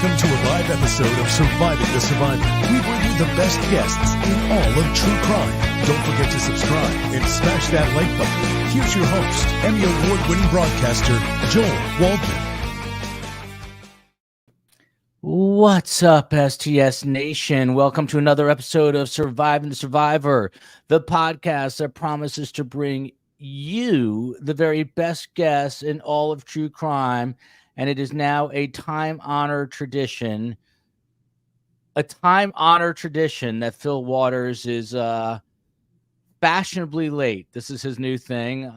Welcome to a live episode of Surviving the Survivor. We bring you the best guests in all of true crime. Don't forget to subscribe and smash that like button. Here's your host, Emmy Award-winning broadcaster, Joel Waldman. What's up, STS Nation? Welcome to another episode of Surviving the Survivor, the podcast that promises to bring you the very best guests in all of true crime. And it is now a time-honored tradition. That Phil Waters is fashionably late. This is his new thing.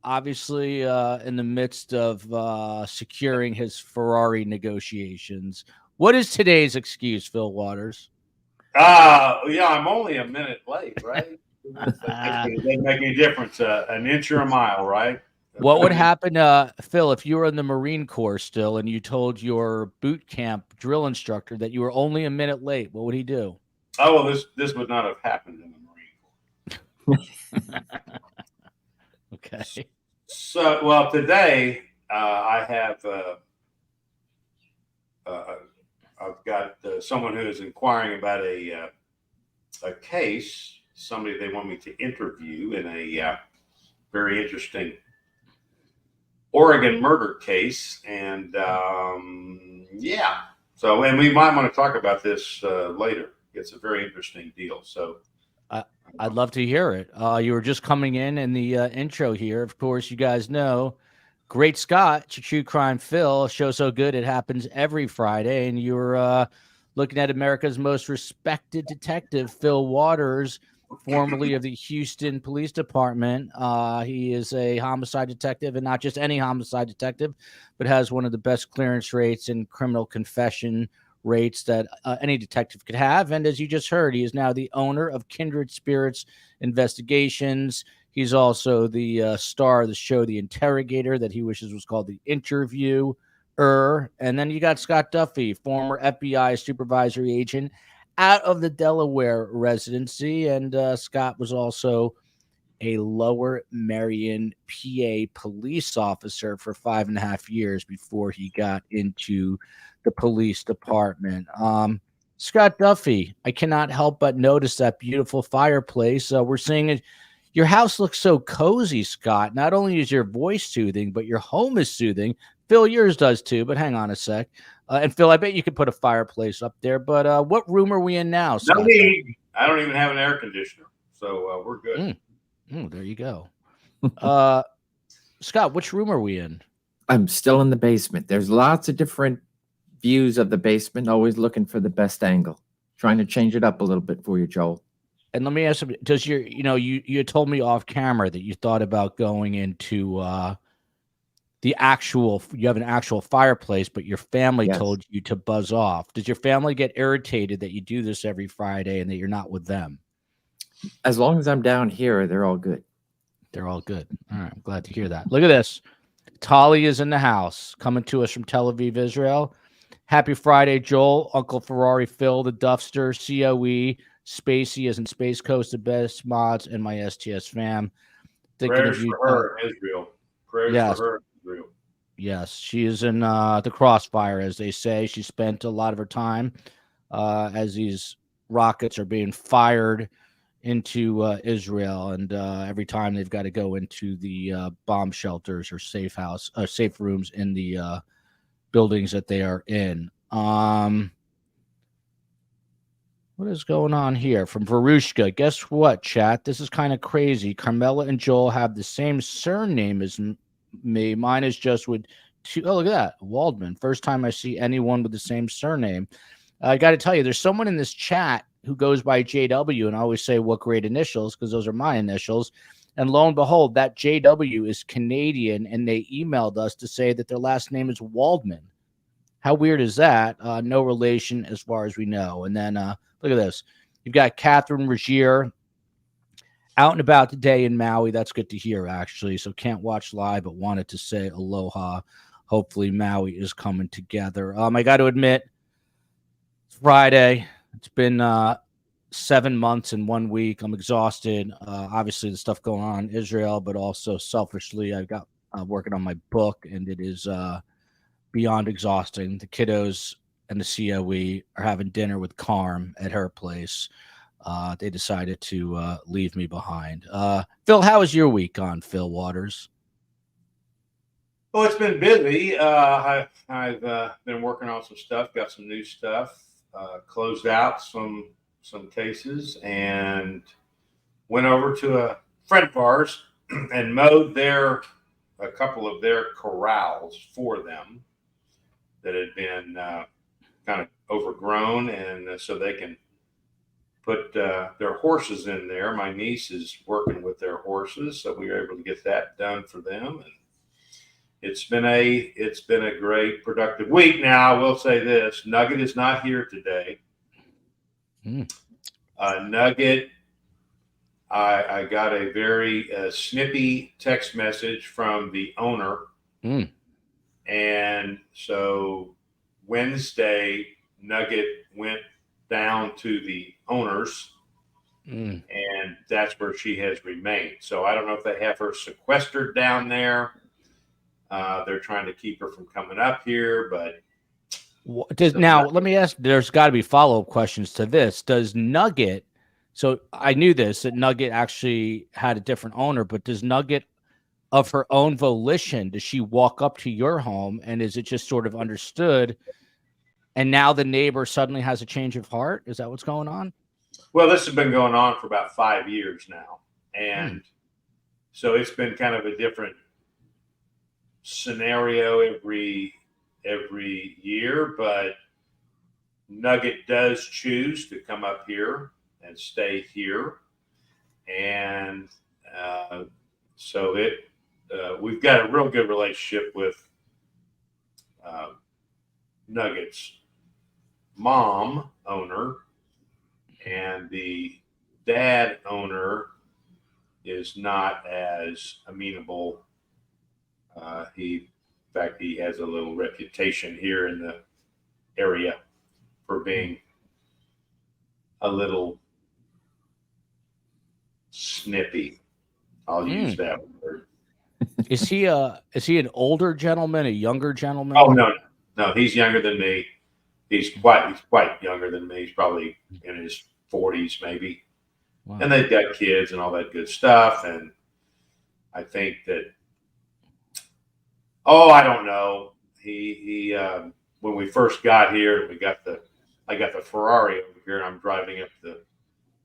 Obviously, in the midst of securing his Ferrari negotiations. What is today's excuse, Phil Waters? I'm only a minute late, right? That doesn't make any difference. An inch or a mile, right? What would happen, Phil, if you were in the Marine Corps still and you told your boot camp drill instructor that you were only a minute late? What would he do? Oh, well, this would not have happened in the Marine Corps. Okay. So, well, today I have I've got someone who is inquiring about a case. Somebody they want me to interview in a very interesting Oregon murder case, and so we might want to talk about this later. It's a very interesting deal. So I'd love to hear it. You were just coming in the intro here. Of course, you guys know Great Scott, True Crime Phil, a show so good it happens every Friday, and you're looking at America's most respected detective, Phil Waters, formerly of the Houston Police Department. He is a homicide detective, and not just any homicide detective, but has one of the best clearance rates and criminal confession rates that any detective could have. And as you just heard, he is now the owner of Kindred Spirits Investigations. He's also the star of the show The Interrogator, that he wishes was called The Interviewer. And then you got Scott Duffy, former FBI supervisory agent out of the Delaware residency, and Scott was also a Lower Merion, PA police officer for 5.5 years before he got into the police department. Scott Duffy, I cannot help but notice that beautiful fireplace. We're seeing it. Your house looks so cozy, Scott. Not only is your voice soothing, but your home is soothing. Phil, yours does too, but hang on a sec. And Phil, I bet you could put a fireplace up there, but what room are we in now, Scott? No need. I don't even have an air conditioner, so we're good. There you go. Scott, which room are we in? I'm still in the basement. There's lots of different views of the basement, always looking for the best angle. Trying to change it up a little bit for you, Joel. And let me ask you, does you told me off camera that you thought about going into you have an actual fireplace, but your family told you to buzz off. Does your family get irritated that you do this every Friday and that you're not with them? As long as I'm down here, they're all good. They're all good. All right. I'm glad to hear that. Look at this. Tali is in the house, coming to us from Tel Aviv, Israel. Happy Friday, Joel, Uncle Ferrari, Phil, the Duffster, COE, Spacey as in Space Coast, the best mods, and my STS fam. Prayers for her, Israel. Prayers for her. Yes, she is in the crossfire, as they say. She spent a lot of her time as these rockets are being fired into Israel, and every time they've got to go into the bomb shelters or safe rooms in the buildings that they are in. What is going on here from Varushka? Guess what, chat? This is kind of crazy. Carmela and Joel have the same surname as me. Mine is just with two. Oh, look at that. Waldman. First time I see anyone with the same surname. I got to tell you, there's someone in this chat who goes by JW, and I always say what great initials because those are my initials. And lo and behold, that JW is Canadian, and they emailed us to say that their last name is Waldman. How weird is that? No relation as far as we know. And then look at this. You've got Catherine Regier out and about today in Maui. That's good to hear, actually. So can't watch live, but wanted to say aloha. Hopefully Maui is coming together. I got to admit, it's Friday. It's been 7 months and 1 week. I'm exhausted. Obviously, the stuff going on in Israel, but also selfishly, I've got working on my book, and it is beyond exhausting. The kiddos and the COE are having dinner with Carm at her place. They decided to leave me behind. Phil, how was your week on, Phil Waters? Well, it's been busy. I've been working on some stuff, got some new stuff, closed out some cases, and went over to a friend of ours and mowed a couple of their corrals for them that had been kind of overgrown, and so they can put their horses in there. My niece is working with their horses, so we were able to get that done for them. And it's been a great productive week. Now, I will say this: Nugget is not here today. Nugget, I got a very snippy text message from the owner, and so Wednesday, Nugget went down to the owners, and that's where she has remained. So I don't know if they have her sequestered down there. They're trying to keep her from coming up here, but let me ask, there's got to be follow-up questions to this. Does Nugget, so I knew this, that Nugget actually had a different owner, but does Nugget, of her own volition, does she walk up to your home, and is it just sort of understood, and now the neighbor suddenly has a change of heart? Is that what's going on? Well, this has been going on for about 5 years now, and so it's been kind of a different scenario every year, but Nugget does choose to come up here and stay here, and so we've got a real good relationship with Nugget's mom owner, and the dad owner is not as amenable. In fact, he has a little reputation here in the area for being a little snippy. I'll use that word. Is he an older gentleman, a younger gentleman? Oh, no, he's younger than me. He's quite younger than me. He's probably in his 40s, maybe. Wow. And they've got kids and all that good stuff. And I think that, I don't know. He when we first got here, I got the Ferrari over here, and I'm driving up the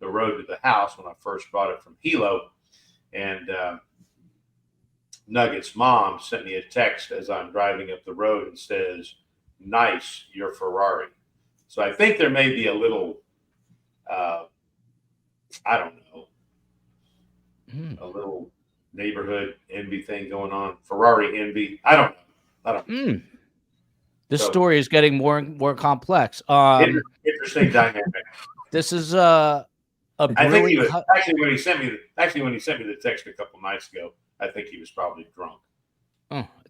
road to the house when I first bought it from Hilo, and Nugget's mom sent me a text as I'm driving up the road and says, "Nice, your Ferrari." So I think there may be a little, I don't know, a little neighborhood envy thing going on. Ferrari envy. I don't know. This story is getting more and more complex. Interesting dynamic. This is I think he was when he sent me the text a couple nights ago. I think he was probably drunk.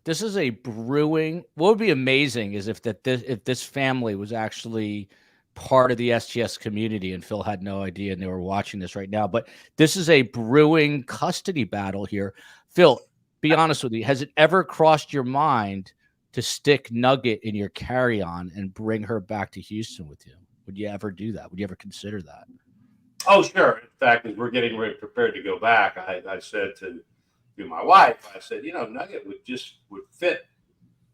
This is a brewing. What would be amazing is if this family was actually part of the STS community and Phil had no idea and they were watching this right now. But this is a brewing custody battle here. Phil, be honest with me. Has it ever crossed your mind to stick Nugget in your carry-on and bring her back to Houston with you? Would you ever do that? Would you ever consider that? Oh, sure. In fact, as we're getting ready, prepared to go back, I said to my wife, I said, Nugget would fit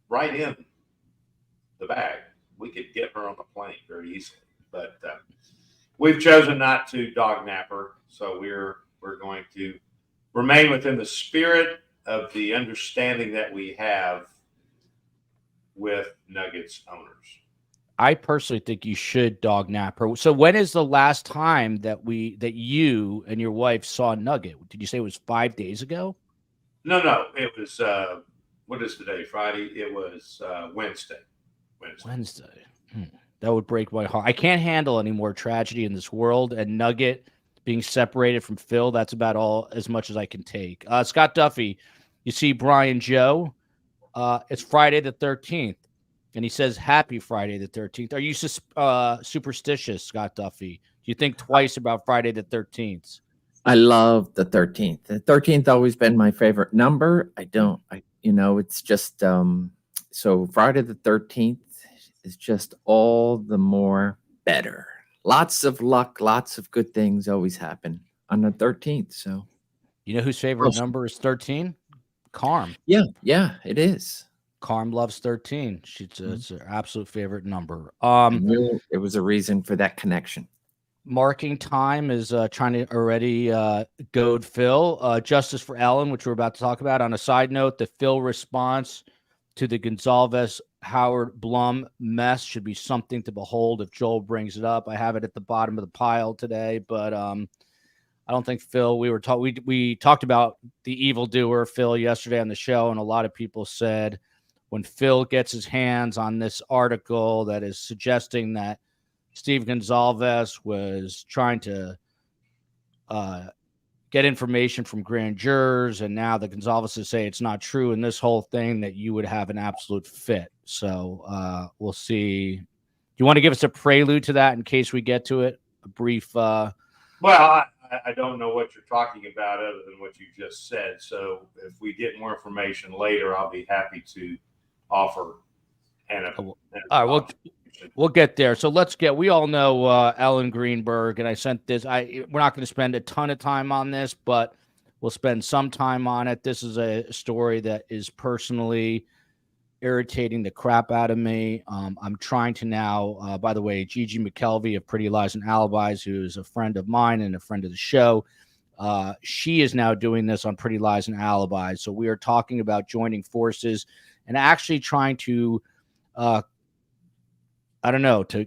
right in the bag. We could get her on the plane very easily, but we've chosen not to dog nap her. So we're going to remain within the spirit of the understanding that we have with Nugget's owners. I personally think you should dog nap her. So when is the last time that you and your wife saw Nugget? Did you say it was 5 days ago? No. It was what is today? Friday. It was Wednesday. Wednesday. That would break my heart. I can't handle any more tragedy in this world. And Nugget being separated from Phil, that's about as much as I can take. Scott Duffy, you see Brian Joe. It's Friday the 13th. And he says, "Happy Friday the 13th. Are you superstitious, Scott Duffy? Do you think twice about Friday the 13th? I love the 13th. The 13th always been my favorite number. It's just So Friday the 13th is just all the more better. Lots of luck, lots of good things always happen on the 13th. So You know whose favorite awesome. number is 13? Carm. Yeah, it is. Carm loves 13. It's her absolute favorite number. I knew there was a reason for that connection. Marking time is trying to already goad Phil. Justice for Ellen, which we're about to talk about. On a side note, the Phil response to the Gonzalez Howard Blum mess should be something to behold if Joel brings it up. I have it at the bottom of the pile today, but I don't think Phil. We talked about the evildoer Phil yesterday on the show, and a lot of people said when Phil gets his hands on this article that is suggesting that Steve Gonzalez was trying to get information from grand jurors, and now the Gonzalez's say it's not true, and this whole thing that you would have an absolute fit. So we'll see. Do you want to give us a prelude to that in case we get to it? A brief. Well, I don't know what you're talking about other than what you just said. So if we get more information later, I'll be happy to offer. All right, we'll get there. So we all know Ellen Greenberg, and I sent this. We're not going to spend a ton of time on this, but we'll spend some time on it. This is a story that is personally irritating the crap out of me. I'm trying to now, by the way, Gigi McKelvey of Pretty Lies and Alibis, who's a friend of mine and a friend of the show, she is now doing this on Pretty Lies and Alibis. So we are talking about joining forces and actually trying to to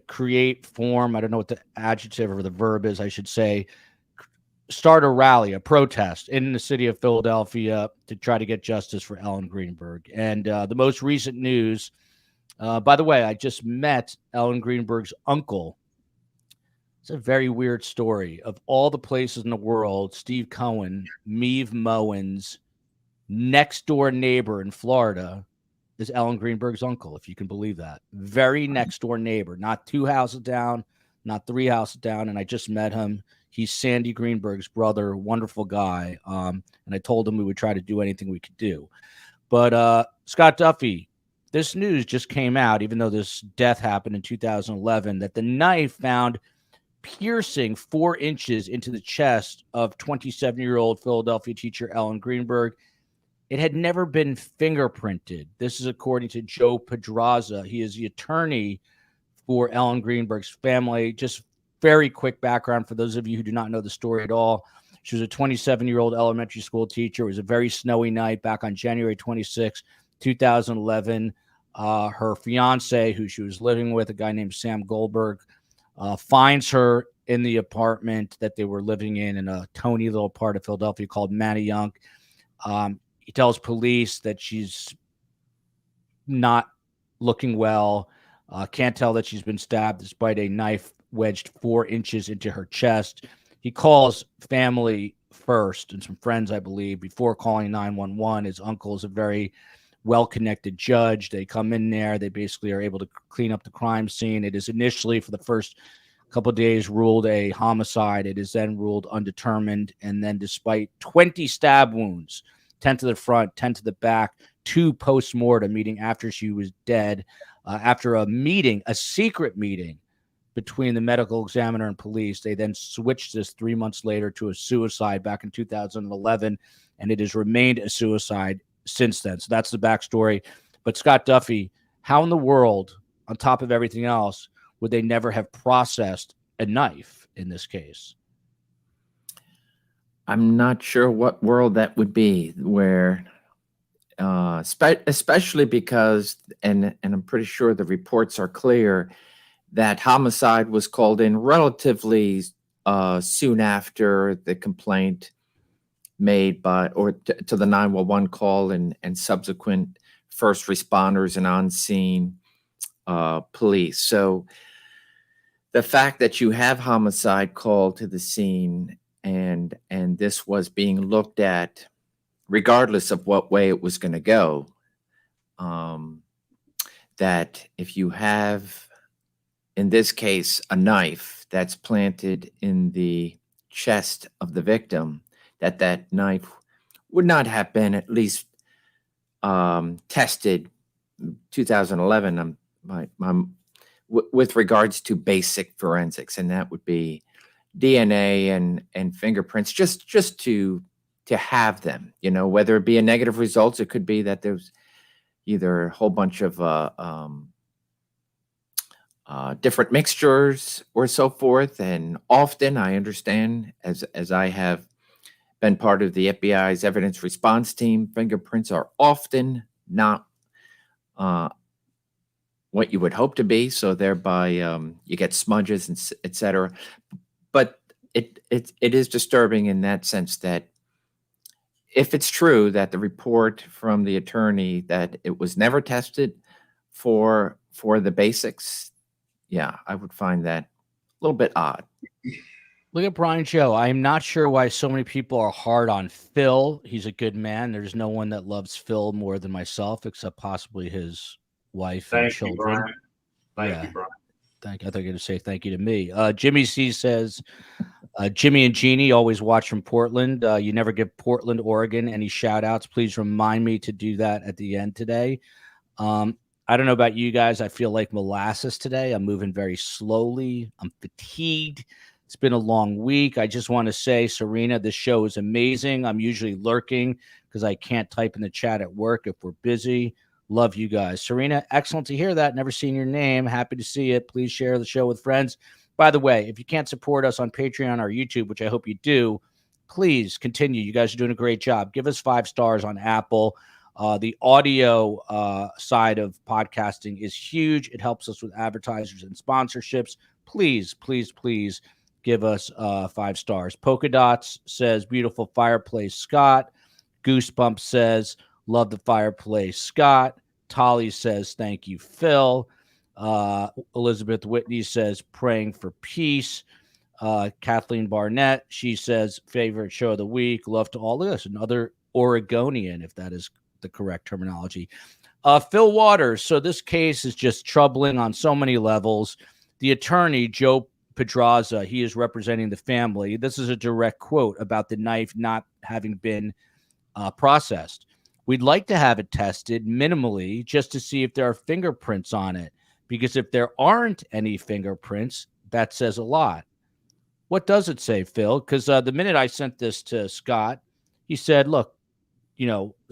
create form. I don't know what the adjective or the verb is, I should say, start a rally, a protest in the city of Philadelphia to try to get justice for Ellen Greenberg. And the most recent news, by the way, I just met Ellen Greenberg's uncle. It's a very weird story. Of all the places in the world, Steve Cohen, Meave Moen's next door neighbor in Florida, is Ellen Greenberg's uncle, if you can believe that. Very next door neighbor, not 2 houses down, not 3 houses down. And I just met him. He's Sandee Greenberg's brother, wonderful guy. And I told him we would try to do anything we could do. But Scott Duffy, this news just came out, even though this death happened in 2011, that the knife found piercing 4 inches into the chest of 27-year-old Philadelphia teacher Ellen Greenberg. It had never been fingerprinted. This is according to Joe Pedraza. He is the attorney for Ellen Greenberg's family. Just very quick background for those of you who do not know the story at all. She was a 27-year-old elementary school teacher. It was a very snowy night back on January 26, 2011. Her fiance, who she was living with, a guy named Sam Goldberg, finds her in the apartment that they were living in a tony little part of Philadelphia called Manayunk. He tells police that she's not looking well, can't tell that she's been stabbed despite a knife wedged 4 inches into her chest. He calls family first and some friends, I believe, before calling 911. His uncle is a very well-connected judge. They come in there. They basically are able to clean up the crime scene. It is initially, for the first couple of days, ruled a homicide. It is then ruled undetermined. And then despite 20 stab wounds, 10 to the front, 10 to the back, 2 post-mortem, meeting after she was dead, after a secret meeting between the medical examiner and police. They then switched this 3 months later to a suicide back in 2011, and it has remained a suicide since then. So that's the backstory. But Scott Duffy, how in the world, on top of everything else, would they never have processed a knife in this case? I'm not sure what world that would be, where, especially because, and I'm pretty sure the reports are clear, that homicide was called in relatively soon after the complaint made to the 911 call and subsequent first responders and on-scene police. So the fact that you have homicide called to the scene and this was being looked at regardless of what way it was going to go, that if you have, in this case, a knife that's planted in the chest of the victim, that knife would not have been at least tested 2011. With regards to basic forensics, and that would be DNA and fingerprints, just to have them, whether it be a negative results, it could be that there's either a whole bunch of different mixtures or so forth. And often, I understand, as I have been part of the FBI's evidence response team, fingerprints are often not what you would hope to be. So thereby you get smudges and et cetera. But it is disturbing in that sense that if it's true that the report from the attorney that it was never tested for the basics, yeah, I would find that a little bit odd. Look at Brian Joe. I'm not sure why so many people are hard on Phil. He's a good man. There's no one that loves Phil more than myself, except possibly his wife and children. Brian. Thank you, Brian. Thank you. I thought you were going to say thank you to me. Jimmy C says, Jimmy and Jeannie always watch from Portland. You never give Portland, Oregon any shout outs. Please remind me to do that at the end today. I don't know about you guys. I feel like molasses today. I'm moving very slowly. I'm fatigued. It's been a long week. I just want to say, Serena, this show is amazing. I'm usually lurking because I can't type in the chat at work if we're busy. Love you guys. Serena, excellent to hear that. Never seen your name. Happy to see it. Please share the show with friends. By the way, if you can't support us on Patreon or YouTube, which I hope you do, please continue. You guys are doing a great job. Give us 5 stars on Apple. The audio side of podcasting is huge. It helps us with advertisers and sponsorships. Please, please, please give us 5 stars. Polka Dots says, beautiful fireplace, Scott. Goosebumps says, love the fireplace, Scott. Tolly says, thank you, Phil. Elizabeth Whitney says, praying for peace. Kathleen Barnett, she says, favorite show of the week. Love to all this. Another Oregonian, if that is the correct terminology. Phil Waters. So this case is just troubling on so many levels. The attorney, Joe Pedraza, he is representing the family. This is a direct quote about the knife not having been processed. We'd like to have it tested minimally just to see if there are fingerprints on it, because if there aren't any fingerprints, that says a lot. What does it say, Phil? Because the minute I sent this to Scott, he said, look,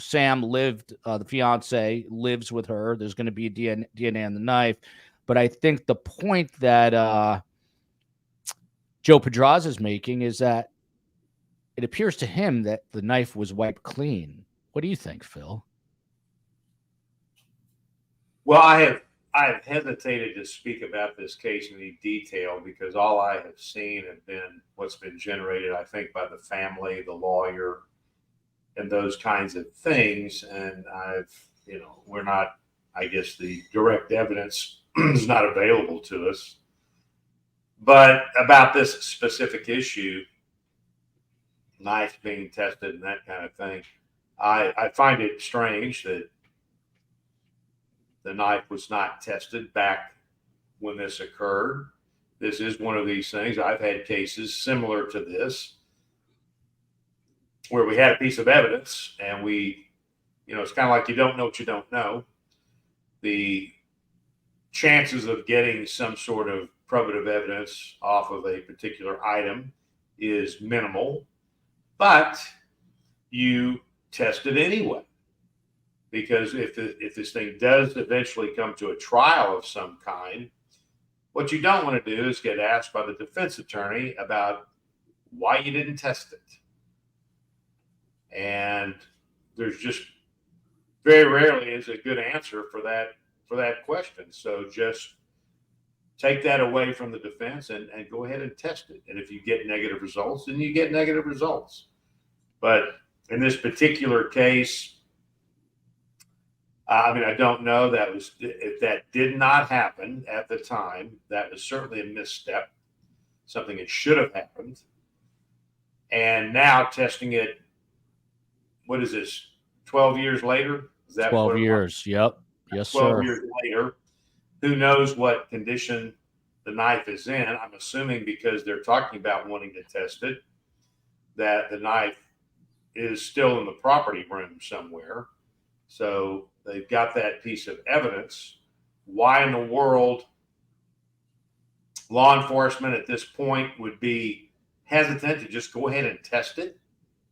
Sam lived, the fiance lives with her. There's going to be DNA on the knife. But I think the point that Joe Pedraza is making is that it appears to him that the knife was wiped clean. What do you think, Phil? Well, I have hesitated to speak about this case in any detail because all I have seen have been what's been generated, I think, by the family, the lawyer, and those kinds of things. And we're not, I guess the direct evidence is not available to us. But about this specific issue, knife being tested and that kind of thing, I find it strange that the knife was not tested back when this occurred. This is one of these things. I've had cases similar to this where we had a piece of evidence and it's kind of like you don't know what you don't know. The chances of getting some sort of probative evidence off of a particular item is minimal, but you test it anyway. Because if this thing does eventually come to a trial of some kind, what you don't want to do is get asked by the defense attorney about why you didn't test it. And there's just very rarely is a good answer for that question. So just take that away from the defense and go ahead and test it. And if you get negative results, then you get negative results. But in this particular case, I don't know if that did not happen at the time. That was certainly a misstep, something that should have happened. And now testing it, what is this, 12 years later? Is that 12 years, yep. Yes, 12 sir. years later, who knows what condition the knife is in. I'm assuming because they're talking about wanting to test it, that the knife is still in the property room somewhere. So they've got that piece of evidence. Why in the world law enforcement at this point would be hesitant to just go ahead and test it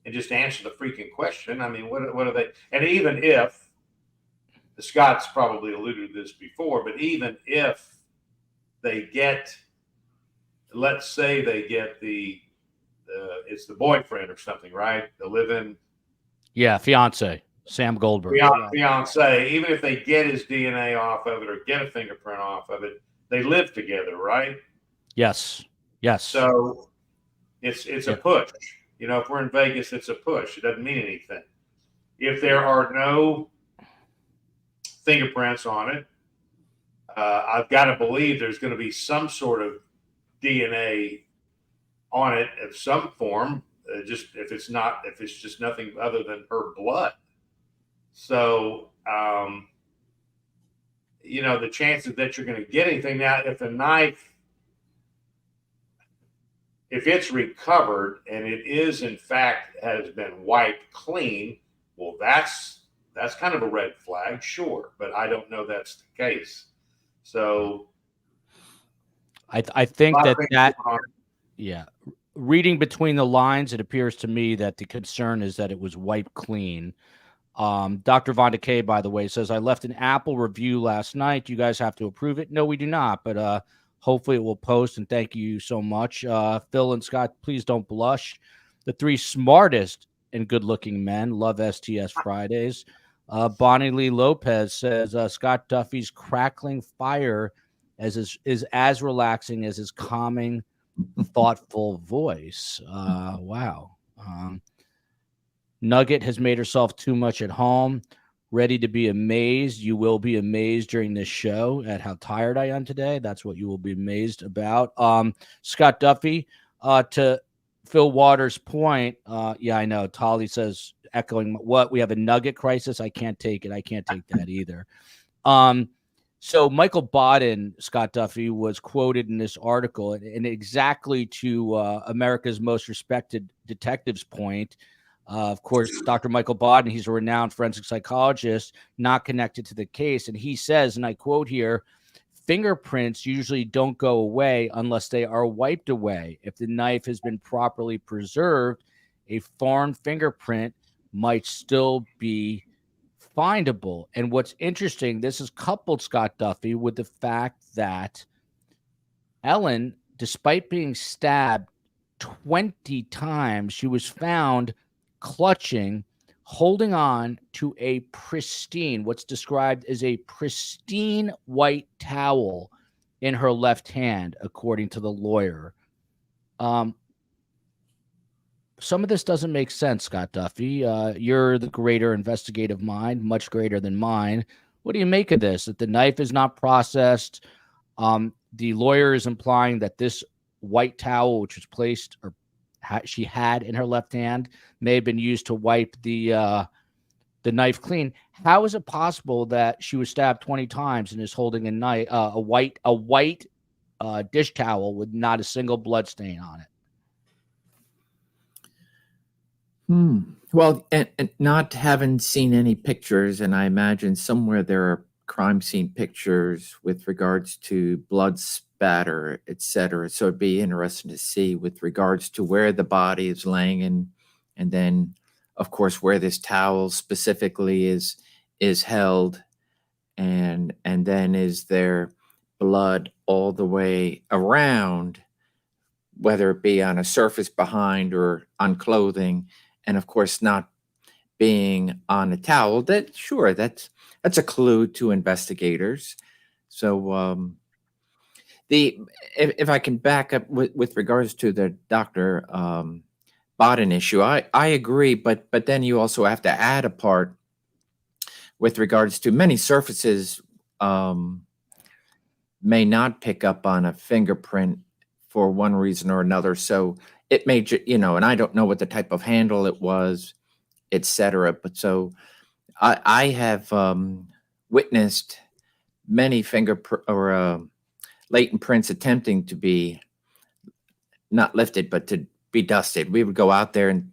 and just answer the freaking question? I mean, what are they? And even if, the Scott's probably alluded to this before, but even if they get, let's say they get it's the boyfriend or something, right? The live-in. Yeah, fiance, Sam Goldberg. Fiance, even if they get his DNA off of it or get a fingerprint off of it, they live together, right? Yes. So it's a push. You know, if we're in Vegas, it's a push. It doesn't mean anything. If there are no fingerprints on it, I've got to believe there's going to be some sort of DNA on it of some form. Just if it's just nothing other than her blood. So, you know, the chances that you're going to get anything now, if the knife, if it's recovered and it is in fact has been wiped clean, well, that's kind of a red flag, sure, but I don't know that's the case. So, I think that yeah, reading between the lines, it appears to me that the concern is that it was wiped clean. Dr. Von de Kay, by the way, says, I left an Apple review last night. You guys have to approve it. No, we do not, but hopefully it will post, and thank you so much. Phil and Scott, please don't blush. The three smartest and good-looking men love STS Fridays. Bonnie Lee Lopez says, Scott Duffy's crackling fire is as relaxing as his calming, thoughtful voice. Wow. Nugget has made herself too much at home, ready to be amazed. You will be amazed during this show at how tired I am today. That's what you will be amazed about. Scott Duffy, to Phil Waters' point, yeah, I know. Tolly says, echoing what? We have a Nugget crisis. I can't take it. I can't take that either. So Michael Bodden, Scott Duffy, was quoted in this article, and exactly to America's most respected detective's point. Of course, Dr. Michael Bodden, he's a renowned forensic psychologist, not connected to the case. And he says, and I quote here, fingerprints usually don't go away unless they are wiped away. If the knife has been properly preserved, a foreign fingerprint might still be findable. And what's interesting, this is coupled, Scott Duffy, with the fact that Ellen, despite being stabbed 20 times, she was found clutching, holding on to a pristine, what's described as a pristine white towel in her left hand, according to the lawyer. Some of this doesn't make sense, Scott Duffy. You're the greater investigative mind, much greater than mine. What do you make of this? That the knife is not processed. The lawyer is implying that this white towel, which was placed or she had in her left hand, may have been used to wipe the knife clean. How is it possible that she was stabbed 20 times and is holding a knife, a white dish towel with not a single blood stain on it? Well, and not having seen any pictures, and I imagine somewhere there are crime scene pictures with regards to blood spatter, etc. So it'd be interesting to see with regards to where the body is laying, and then, of course, where this towel specifically is held, and then is there blood all the way around, whether it be on a surface behind or on clothing. And of course, not being on a towel, that's a clue to investigators. So if I can back up with regards to the Dr. Bodden issue, I agree, but then you also have to add a part with regards to many surfaces may not pick up on a fingerprint for one reason or another. So it may, and I don't know what the type of handle it was, etc. But so I have witnessed many fingerprint or latent prints attempting to be not lifted, but to be dusted. We would go out there and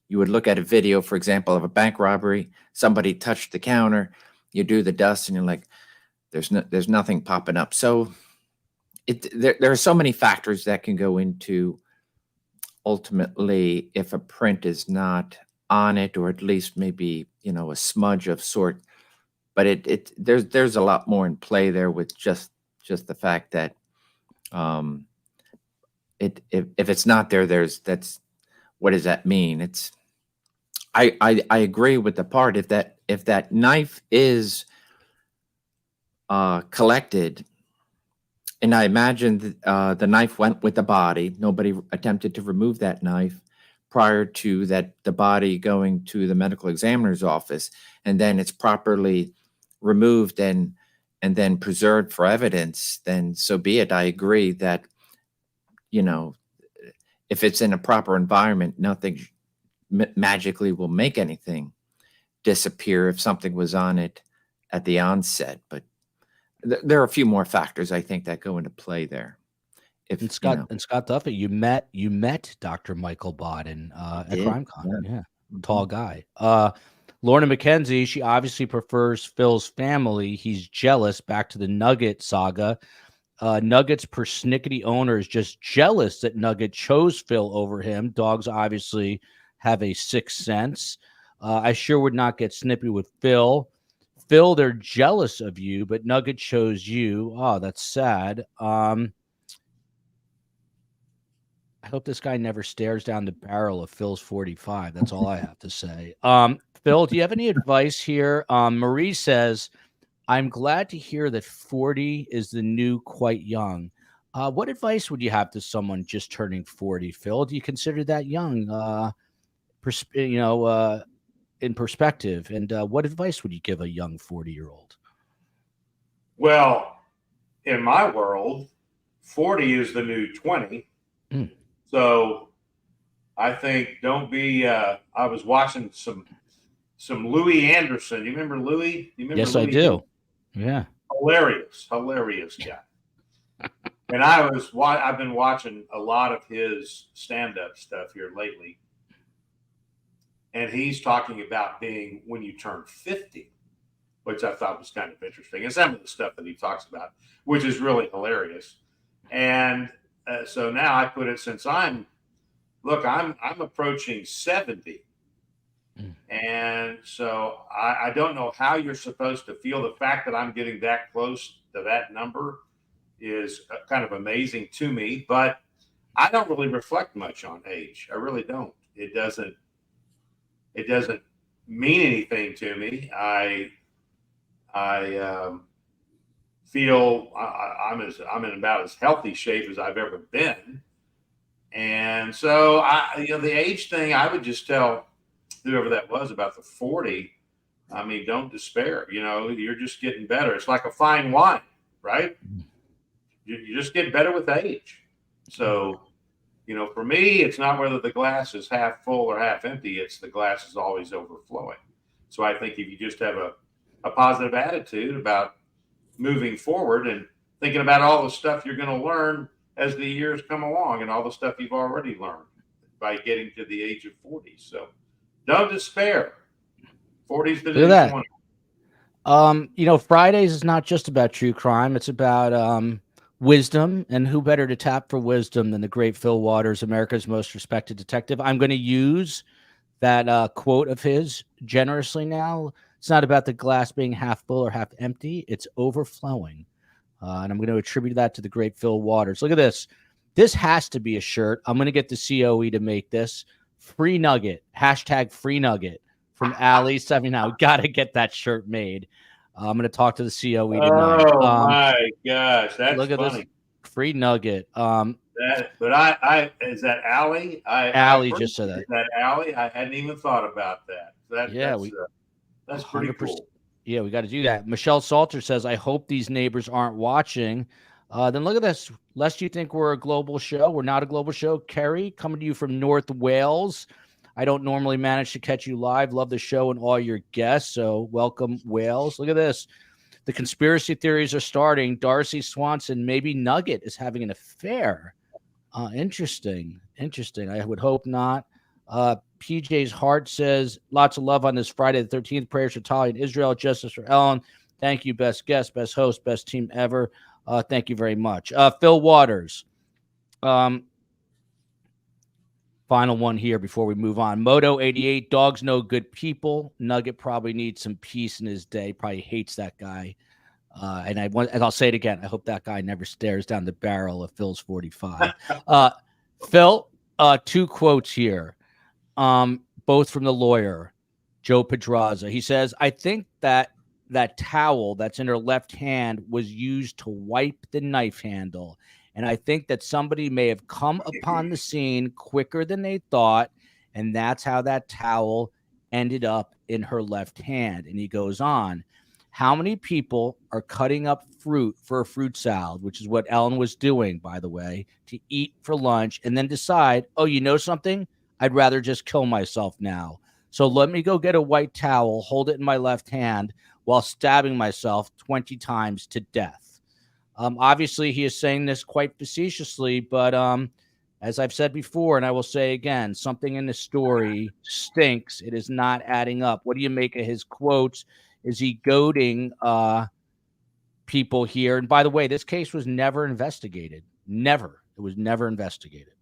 you would look at a video, for example, of a bank robbery. Somebody touched the counter. You do the dust, and you're like, there's nothing popping up. So there are so many factors that can go into ultimately if a print is not on it, or at least maybe, you know, a smudge of sort. But there's a lot more in play there with just the fact that if it's not there, that's what does that mean? It's I agree with the part if that knife is collected, and I imagine the knife went with the body. Nobody attempted to remove that knife prior to the body going to the medical examiner's office, and then it's properly removed and then preserved for evidence, then so be it. I agree that, you know, if it's in a proper environment, nothing magically will make anything disappear if something was on it at the onset. But there are a few more factors, I think, that go into play there. And Scott Duffy, you met Dr. Michael Bodden at CrimeCon. Yeah, tall guy. Lorna McKenzie, she obviously prefers Phil's family. He's jealous. Back to the Nugget saga. Nugget's persnickety owner is just jealous that Nugget chose Phil over him. Dogs obviously have a sixth sense. I sure would not get snippy with Phil. Phil, they're jealous of you, but Nugget chose you. Oh, that's sad. I hope this guy never stares down the barrel of Phil's 45. That's all I have to say. Phil, do you have any advice here? Marie says, I'm glad to hear that 40 is the new quite young. What advice would you have to someone just turning 40, Phil? Do you consider that young, in perspective? And what advice would you give a young 40-year-old? Well, in my world, 40 is the new 20. So I think don't be, I was watching some Louis Anderson. You remember Louis? Yes, Louis? I do. Yeah. Hilarious guy. And I've been watching a lot of his stand-up stuff here lately. And he's talking about being when you turn 50, which I thought was kind of interesting. And some of the stuff that he talks about, which is really hilarious. And so now I put it, since I'm approaching 70. And so I don't know how you're supposed to feel. The fact that I'm getting that close to that number is kind of amazing to me, but I don't really reflect much on age. I really don't. It doesn't mean anything to me. I feel I'm in about as healthy shape as I've ever been. And so the age thing, I would just tell whoever that was about the 40, I mean, don't despair. You know, you're just getting better. It's like a fine wine, right? You just get better with age. So, you know, for me, it's not whether the glass is half full or half empty. It's the glass is always overflowing. So I think if you just have a positive attitude about moving forward and thinking about all the stuff you're going to learn as the years come along and all the stuff you've already learned by getting to the age of 40. So don't despair. 40's the new 20. You know, Fridays is not just about true crime. It's about wisdom, and who better to tap for wisdom than the great Phil Waters, America's most respected detective. I'm going to use that quote of his generously now. It's not about the glass being half full or half empty. It's overflowing. And I'm going to attribute that to the great Phil Waters. Look at this. This has to be a shirt. I'm going to get the COE to make this. Free Nugget. # Free Nugget from Ali 79. Got to get that shirt made. I'm going to talk to the COE tonight. Oh, my gosh. That's look at funny. This. Free Nugget. But I is that Ali? Ali just said that. Is that Ali? I hadn't even thought about that. That's pretty cool. Yeah, we got to do that. Michelle Salter says, I hope these neighbors aren't watching. Then look at this. Lest you think we're a global show. We're not a global show. Kerry, coming to you from North Wales. I don't normally manage to catch you live. Love the show and all your guests. So welcome, Wales. Look at this. The conspiracy theories are starting. Darcy Swanson, maybe Nugget is having an affair. Interesting. I would hope not. PJ's Heart says, lots of love on this Friday the 13th. Prayers for Talia and Israel. Justice for Ellen. Thank you. Best guest, best host, best team ever. Thank you very much. Phil Waters. Final one here before we move on. Moto 88, dogs know good people. Nugget probably needs some peace in his day. Probably hates that guy. And I'll say it again. I hope that guy never stares down the barrel of Phil's 45. Phil, 2 quotes here, both from the lawyer, Joe Pedraza. He says, I think that towel that's in her left hand was used to wipe the knife handle. And I think that somebody may have come upon the scene quicker than they thought. And that's how that towel ended up in her left hand. And he goes on, how many people are cutting up fruit for a fruit salad, which is what Ellen was doing, by the way, to eat for lunch, and then decide, oh, you know something? I'd rather just kill myself now. So let me go get a white towel, hold it in my left hand while stabbing myself 20 times to death. Obviously, he is saying this quite facetiously, but as I've said before, and I will say again, something in the story stinks. It is not adding up. What do you make of his quotes? Is he goading people here? And by the way, this case was never investigated. Never. It was never investigated.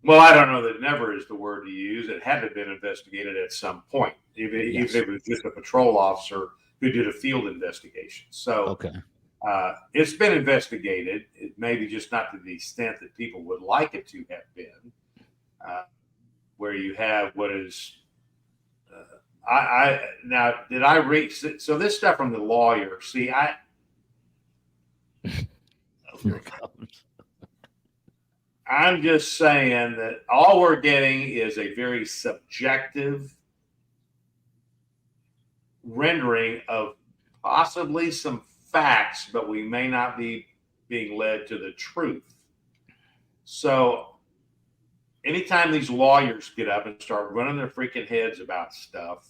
Well, I don't know that never is the word to use. It had to have been investigated at some point, even if it was just a patrol officer who did a field investigation. So okay. It's been investigated. It maybe just not to the extent that people would like it to have been, where you have what is now, did I read? So this stuff from the lawyer, see, I'm just saying that all we're getting is a very subjective rendering of possibly some facts, but we may not be being led to the truth. So anytime these lawyers get up and start running their freaking heads about stuff,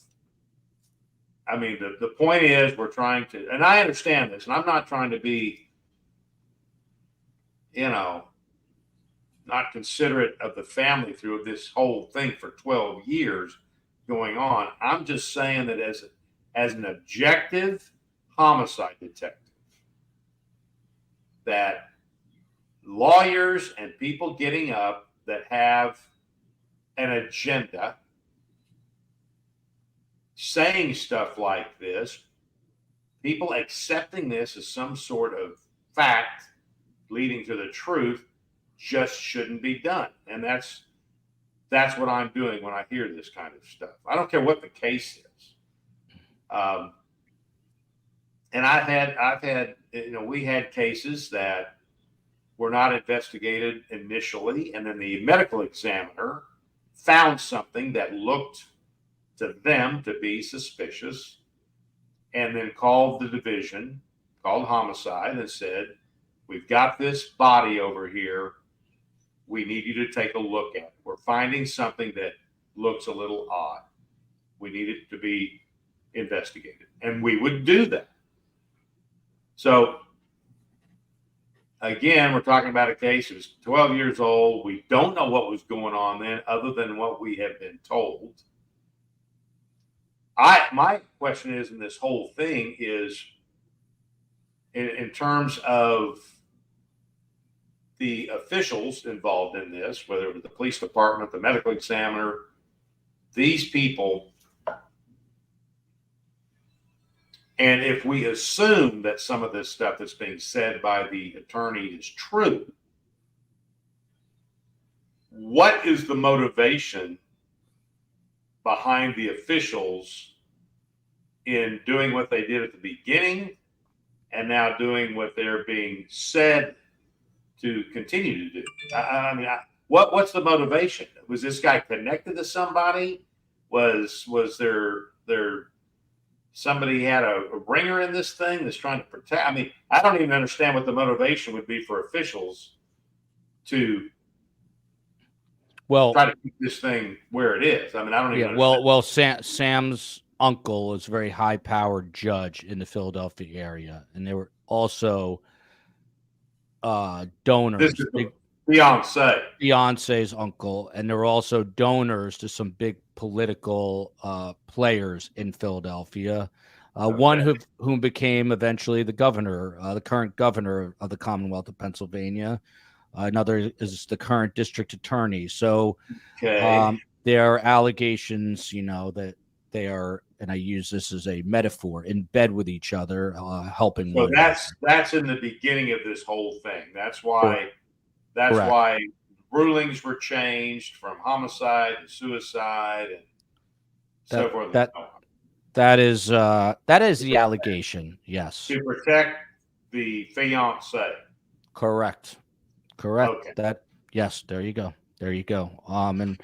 I mean, the point is we're trying to, and I understand this, and I'm not trying to be, not considerate of the family through this whole thing for 12 years going on. I'm just saying that as an objective homicide detective, that lawyers and people getting up that have an agenda saying stuff like this, people accepting this as some sort of fact leading to the truth, just shouldn't be done. And that's what I'm doing when I hear this kind of stuff. I don't care what the case is. And I've had, we had cases that were not investigated initially, and then the medical examiner found something that looked to them to be suspicious, and then called the division, called homicide, and said, we've got this body over here. We need you to take a look at it. We're finding something that looks a little odd. We need it to be investigated. And we would do that. So, again, we're talking about a case that was 12 years old. We don't know what was going on then other than what we have been told. My question is in this whole thing is in terms of the officials involved in this, whether it was the police department, the medical examiner, these people. And if we assume that some of this stuff that's being said by the attorney is true, what is the motivation behind the officials in doing what they did at the beginning and now doing what they're being said to continue to do? What's the motivation? Was this guy connected to somebody? Was there somebody had a ringer in this thing that's trying to protect? I don't even understand what the motivation would be for officials to try to keep this thing where it is. I don't even understand. Sam's uncle is a very high-powered judge in the Philadelphia area, and there were also donors. fiance's uncle, and there were also donors to some big political players in Philadelphia. One whom became eventually the governor, the current governor of the Commonwealth of Pennsylvania. Another is the current district attorney. So there are allegations, that they are, and I use this as a metaphor, in bed with each other, helping. So that's in the beginning of this whole thing. That's why rulings were changed from homicide to suicide and so forth. That is the allegation. Yes. To protect the fiance. Correct. Okay. Yes. There you go. And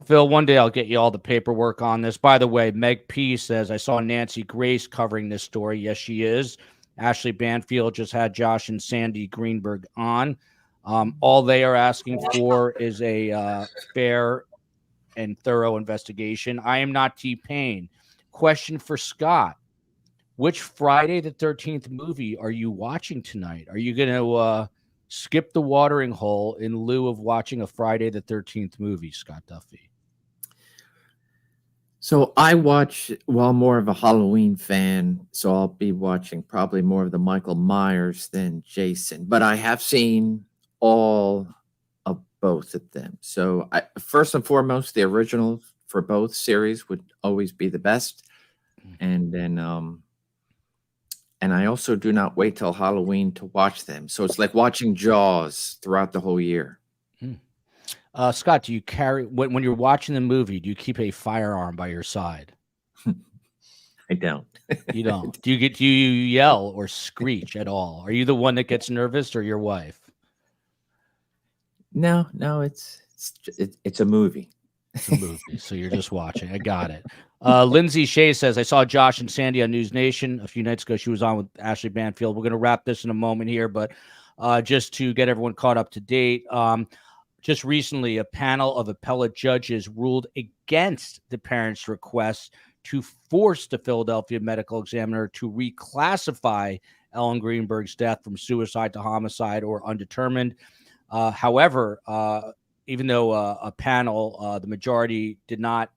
Phil, one day I'll get you all the paperwork on this. By the way, Meg P says, I saw Nancy Grace covering this story. Yes, she is. Ashley Banfield just had Josh and Sandee Greenberg on. All they are asking for is a fair and thorough investigation. I am not T-Pain. Question for Scott. Which Friday the 13th movie are you watching tonight? Are you going to skip the watering hole in lieu of watching a Friday the 13th movie, Scott Duffy? So I watch, more of a Halloween fan, so I'll be watching probably more of the Michael Myers than Jason. But I have seen all of both of them. So first and foremost, the original for both series would always be the best. And then and I also do not wait till Halloween to watch them. So it's like watching Jaws throughout the whole year. Scott, do you carry, when you're watching the movie, do you keep a firearm by your side? I don't. You don't. Do you yell or screech at all? Are you the one that gets nervous, or your wife? No, it's a movie. It's a movie, so you're just watching. I got it. Lindsay Shea says, I saw Josh and Sandee on News Nation a few nights ago. She was on with Ashley Banfield. We're going to wrap this in a moment here, but just to get everyone caught up to date, just recently, a panel of appellate judges ruled against the parents' request to force the Philadelphia medical examiner to reclassify Ellen Greenberg's death from suicide to homicide or undetermined. However, even though a panel, the majority, did not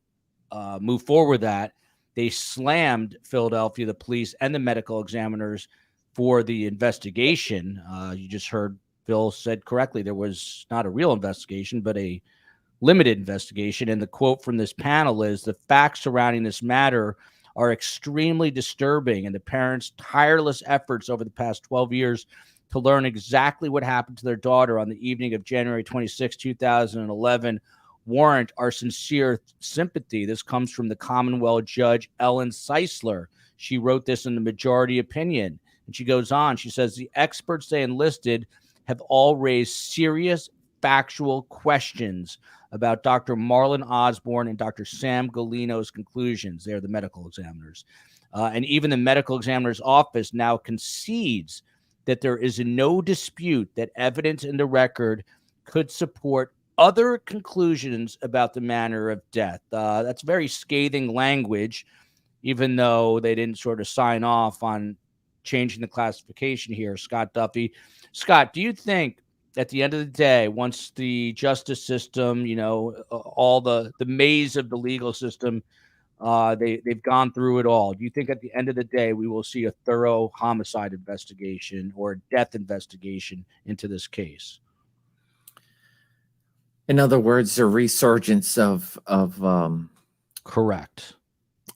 move forward with that, they slammed Philadelphia, the police, and the medical examiners for the investigation. You just heard Phil said correctly, there was not a real investigation, but a limited investigation. And the quote from this panel is, the facts surrounding this matter are extremely disturbing, and the parents' tireless efforts over the past 12 years to learn exactly what happened to their daughter on the evening of January 26, 2011, warrant our sincere sympathy. This comes from the Commonwealth Judge Ellen Seisler. She wrote this in the majority opinion. And she goes on, she says, the experts they enlisted have all raised serious factual questions about Dr. Marlon Osborne and Dr. Sam Galino's conclusions. They're the medical examiners. And even the medical examiner's office now concedes that there is no dispute that evidence in the record could support other conclusions about the manner of death. That's very scathing language, even though they didn't sort of sign off on changing the classification here, Scott Duffy. Scott, do you think at the end of the day, once the justice system, all the maze of the legal system, they've gone through it all, do you think at the end of the day we will see a thorough homicide investigation or death investigation into this case? In other words, a resurgence of correct.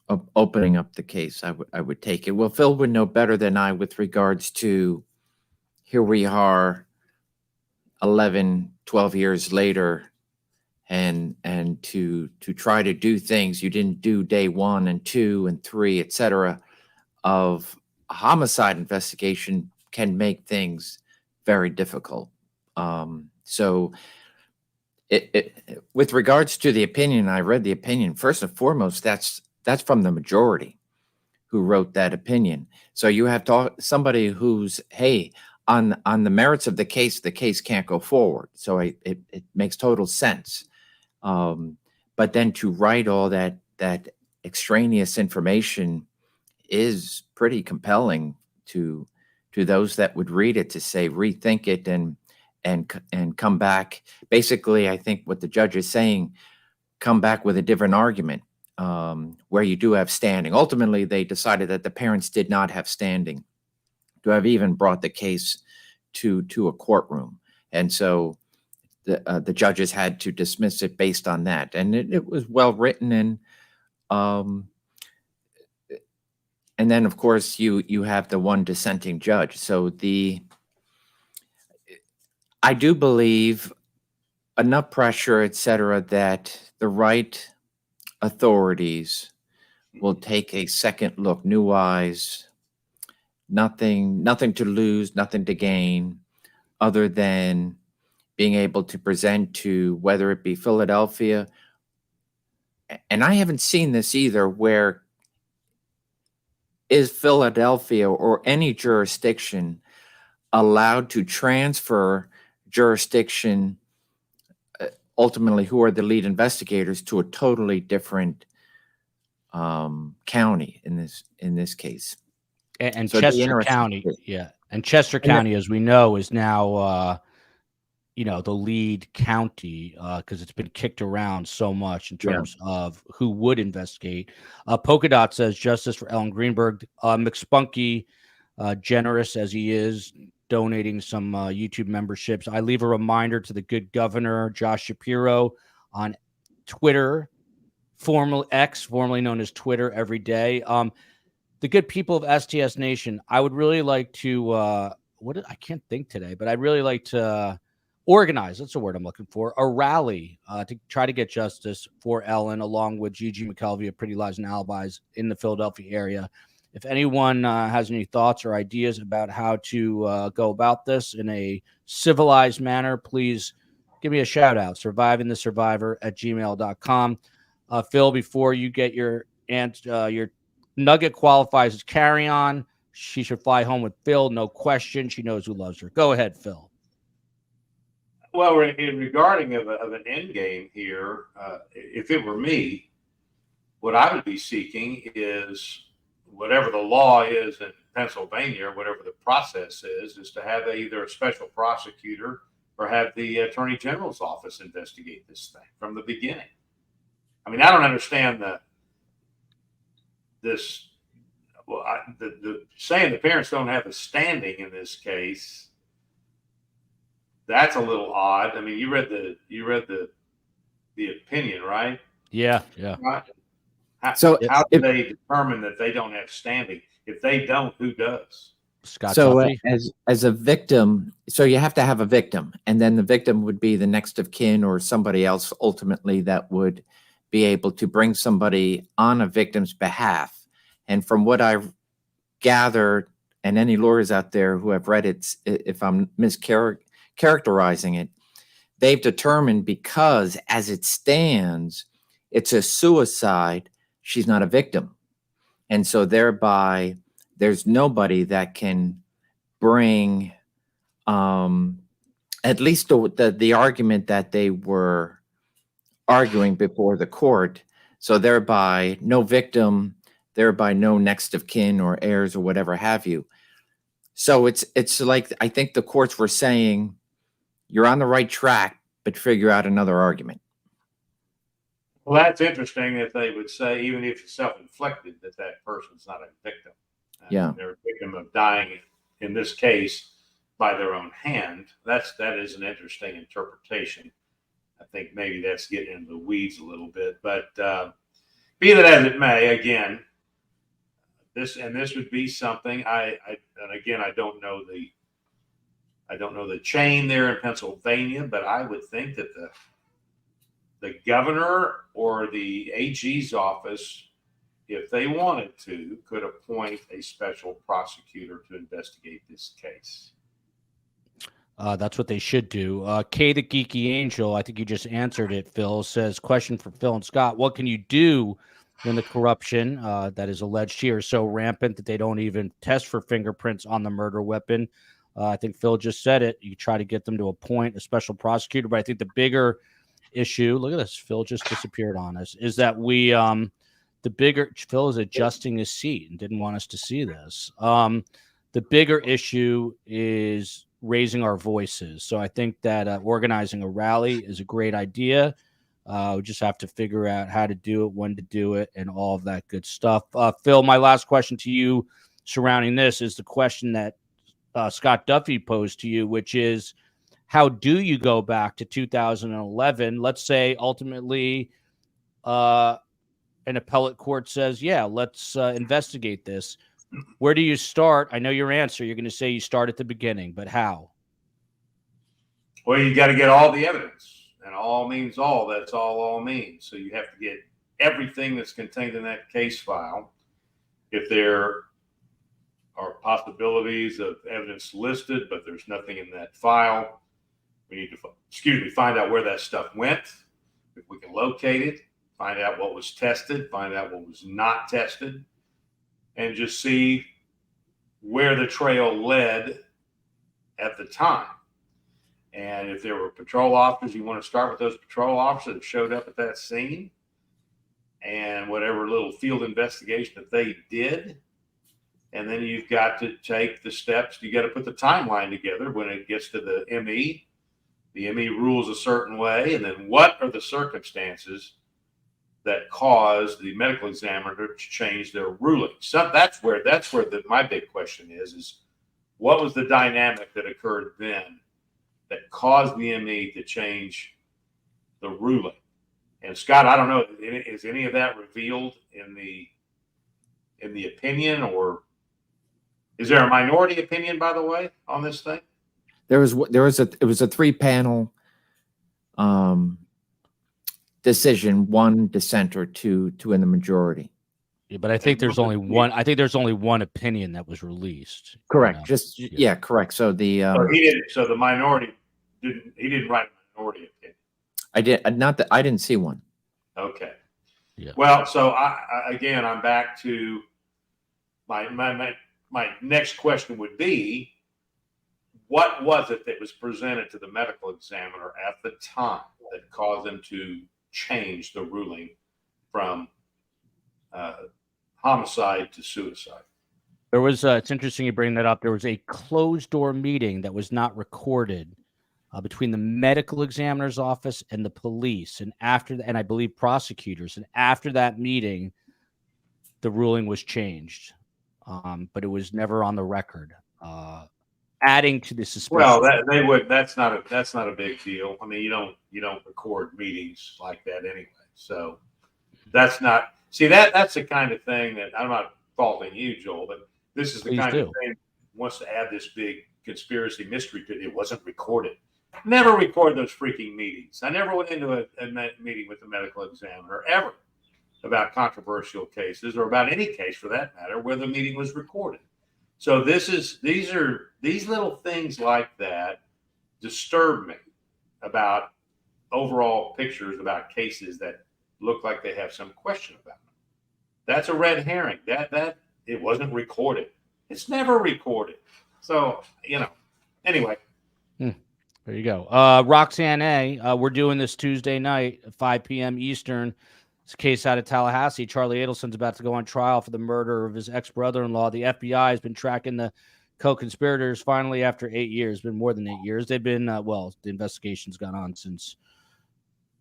Of opening up the case, I would take it. Well, Phil would know better than I with regards to, here we are 11, 12 years later, and to try to do things you didn't do day 1 and 2 and 3, etc. of a homicide investigation can make things very difficult. So with regards to the opinion, I read the opinion. First and foremost, that's from the majority who wrote that opinion. So you have somebody who's, hey, on the merits of the case can't go forward. So it makes total sense. But then to write all that extraneous information is pretty compelling to those that would read it, to say, rethink it and come back. Basically, I think what the judge is saying, come back with a different argument where you do have standing. Ultimately, they decided that the parents did not have standing to have even brought the case to a courtroom, and so the judges had to dismiss it based on that. And it was well written, and then of course you have the one dissenting judge. So I do believe enough pressure, etc., that the right authorities will take a second look, new eyes, nothing to lose, nothing to gain, other than being able to present to whether it be Philadelphia. And I haven't seen this either, where is Philadelphia or any jurisdiction allowed to transfer jurisdiction, ultimately who are the lead investigators, to a totally different county in this case. And So Chester County, and Chester County, as we know, is now the lead county because it's been kicked around so much in terms of who would investigate. Polka Dot says justice for Ellen Greenberg. McSpunky, generous as he is, donating some YouTube memberships. I leave a reminder to the good governor, Josh Shapiro, on Twitter, formerly known as Twitter, every day. The good people of STS Nation, I would really like to, I can't think today, but I'd really like to organize, that's the word I'm looking for, a rally to try to get justice for Ellen, along with Gigi McKelvey of Pretty Lies and Alibis in the Philadelphia area. If anyone has any thoughts or ideas about how to go about this in a civilized manner, please give me a shout out, survivingthesurvivor@gmail.com. Phil, before you get your Nugget qualifies as carry on, she should fly home with Phil, no question. She knows who loves her. Go ahead, Phil. Well, in regarding of an end game here, if it were me, what I would be seeking is whatever the law is in Pennsylvania, or whatever the process is to have either a special prosecutor or have the Attorney General's office investigate this thing from the beginning. I mean, I don't understand the saying the parents don't have a standing in this case. That's a little odd. I mean, you read the opinion, right? Yeah. Right. How do they determine that they don't have standing? If they don't, who does? Scott. So as a victim, so you have to have a victim, and then the victim would be the next of kin or somebody else ultimately that would be able to bring somebody on a victim's behalf. And from what I've gathered, and any lawyers out there who have read it, if I'm mischaracterizing it, they've determined because as it stands, it's a suicide, she's not a victim. And so thereby, there's nobody that can bring at least the argument that they were arguing before the court. So thereby, no victim, thereby no next of kin or heirs or whatever have you. So it's like, I think the courts were saying, you're on the right track, but figure out another argument. Well, that's interesting that they would say, even if it's self-inflicted, that person's not a victim. Yeah. They're a victim of dying, in this case, by their own hand. That is an interesting interpretation. I think maybe that's getting into the weeds a little bit, but be that as it may, again, this would be something I don't know the chain there in Pennsylvania, but I would think that the governor or the AG's office, if they wanted to, could appoint a special prosecutor to investigate this case. That's what they should do. Kay the Geeky Angel, I think you just answered it, Phil, says, question for Phil and Scott. What can you do when the corruption that is alleged here is so rampant that they don't even test for fingerprints on the murder weapon? I think Phil just said it. You try to get them to appoint a special prosecutor. But I think the bigger issue, look at this, Phil just disappeared on us, is that Phil is adjusting his seat and didn't want us to see this. The bigger issue is raising our voices. So I think that organizing a rally is a great idea. We just have to figure out how to do it, when to do it, and all of that good stuff. Phil, my last question to you surrounding this is the question that Scott Duffy posed to you, which is, how do you go back to 2011? Let's say ultimately an appellate court says, yeah, let's investigate this. Where do you start? I know your answer. You're going to say you start at the beginning, but how? Well, you got to get all the evidence, and all means all. That's all means. So you have to get everything that's contained in that case file. If there are possibilities of evidence listed, but there's nothing in that file, we need to, find out where that stuff went. If we can locate it, find out what was tested, find out what was not tested, and just see where the trail led at the time. And if there were patrol officers, you want to start with those patrol officers that showed up at that scene and whatever little field investigation that they did. And then you've got to take the steps. You got to put the timeline together when it gets to the ME. The ME rules a certain way. And then what are the circumstances that caused the medical examiner to change their ruling? So that's where my big question is what was the dynamic that occurred then that caused the ME to change the ruling? And Scott, I don't know, is any of that revealed in the opinion, or is there a minority opinion, by the way, on this thing? It was a 3-panel decision, 1 dissenter, two in the majority. Yeah, but I think there's only one. I think there's only one opinion that was released. Correct. Correct. So the he didn't. So the minority didn't. He didn't write a minority opinion. I did not. That I didn't see one. Okay. Yeah. Well, so I'm back to my next question would be, what was it that was presented to the medical examiner at the time that caused them to change the ruling from homicide to suicide? There was, it's interesting you bring that up. There was a closed door meeting that was not recorded between the medical examiner's office and the police. And I believe prosecutors. And after that meeting, the ruling was changed. But it was never on the record. Adding to the suspicion. Well, that's not a big deal. I mean, you don't record meetings like that anyway. So that's not. See, that's the kind of thing that I'm not faulting you, Joel, but this is the kind of thing that wants to add this big conspiracy mystery to it. It wasn't recorded. Never record those freaking meetings. I never went into a meeting with the medical examiner ever about controversial cases, or about any case for that matter, where the meeting was recorded. So these little things like that disturb me about overall pictures about cases that look like they have some question about them. That's a red herring. That it wasn't recorded. It's never recorded. So, anyway. There you go. Roxanne A., we're doing this Tuesday night at 5 p.m. Eastern. It's a case out of Tallahassee. Charlie Adelson's about to go on trial for the murder of his ex-brother-in-law. The FBI has been tracking the co-conspirators finally after 8 years. It's been more than 8 years. They've been, the investigation's gone on since,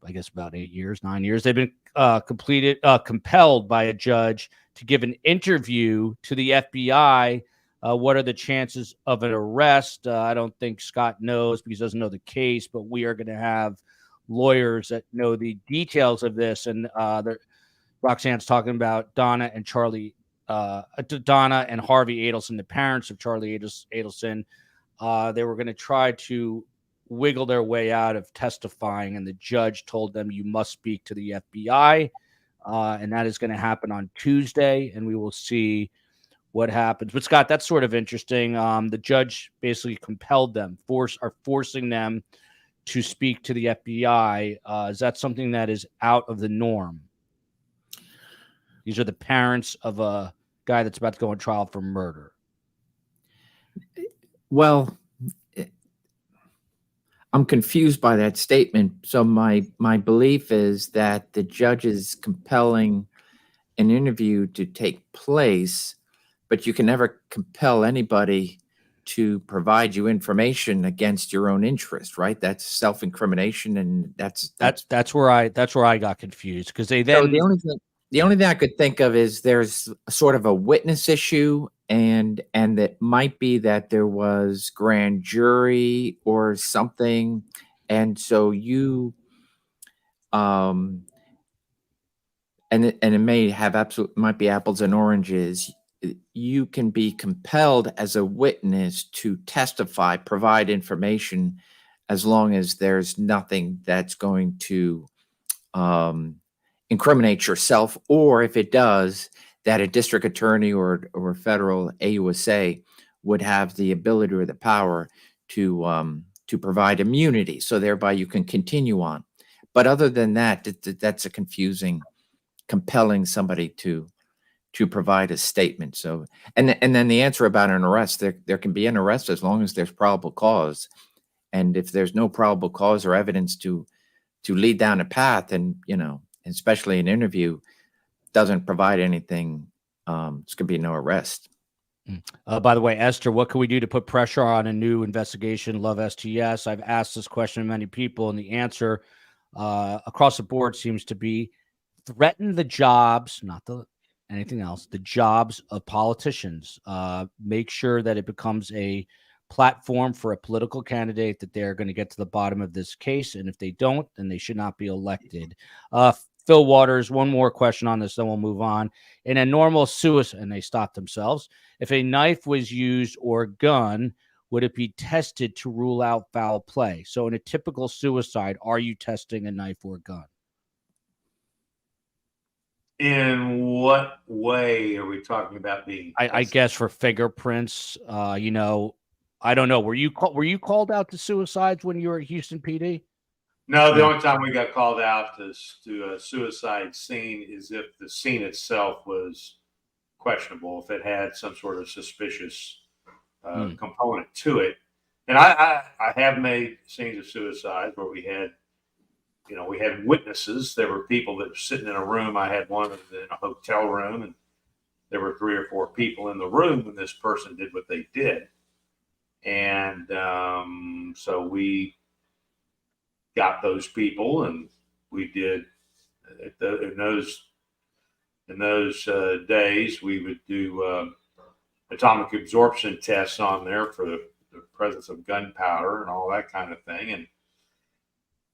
I guess, about 9 years. They've been compelled by a judge to give an interview to the FBI. What are the chances of an arrest? I don't think Scott knows because he doesn't know the case, but we are going to have lawyers that know the details of this. And Roxanne's talking about Donna and Harvey Adelson, the parents of Charlie Adelson. They were going to try to wiggle their way out of testifying, and the judge told them, you must speak to the FBI. And that is going to happen on Tuesday, and we will see what happens. But Scott, that's sort of interesting. The judge basically compelled them, forcing them to speak to the FBI. Is that something that is out of the norm? These are the parents of a guy that's about to go on trial for murder. Well, I'm confused by that statement. So my belief is that the judge is compelling an interview to take place, but you can never compel anybody to provide you information against your own interest, right? That's self-incrimination, and that's That's where I got confused, because they so then the only thing I could think of is there's sort of a witness issue, and that might be that there was grand jury or something, and so you and it may have might be apples and oranges. You can be compelled as a witness to testify, provide information, as long as there's nothing that's going to incriminate yourself, or if it does, that a district attorney or federal AUSA would have the ability or the power to provide immunity, so thereby you can continue on. But other than that, that's a confusing, compelling somebody to provide a statement. So, and then the answer about an arrest, there can be an arrest as long as there's probable cause, and if there's no probable cause or evidence to lead down a path, and especially an interview doesn't provide anything, it's gonna be no arrest. By the way, Esther, what can we do to put pressure on a new investigation? Love STS. I've asked this question to many people, and the answer across the board seems to be threaten the jobs, not anything else, the jobs of politicians. Make sure that it becomes a platform for a political candidate, that they're going to get to the bottom of this case. And if they don't, then they should not be elected. Phil Waters, one more question on this, then we'll move on. In a normal suicide, and they stopped themselves, if a knife was used or gun, would it be tested to rule out foul play? So in a typical suicide, are you testing a knife or a gun? In what way are we talking about being? I guess for fingerprints, I don't know. Were you called out to suicides when you were at Houston PD? No, the only time we got called out to a suicide scene is if the scene itself was questionable, if it had some sort of suspicious component to it. And I have made scenes of suicides where we had witnesses. There were people that were sitting in a room. I had one in a hotel room, and there were 3 or 4 people in the room when this person did what they did. And so we got those people, and we did in those days we would do atomic absorption tests on there for the presence of gunpowder and all that kind of thing.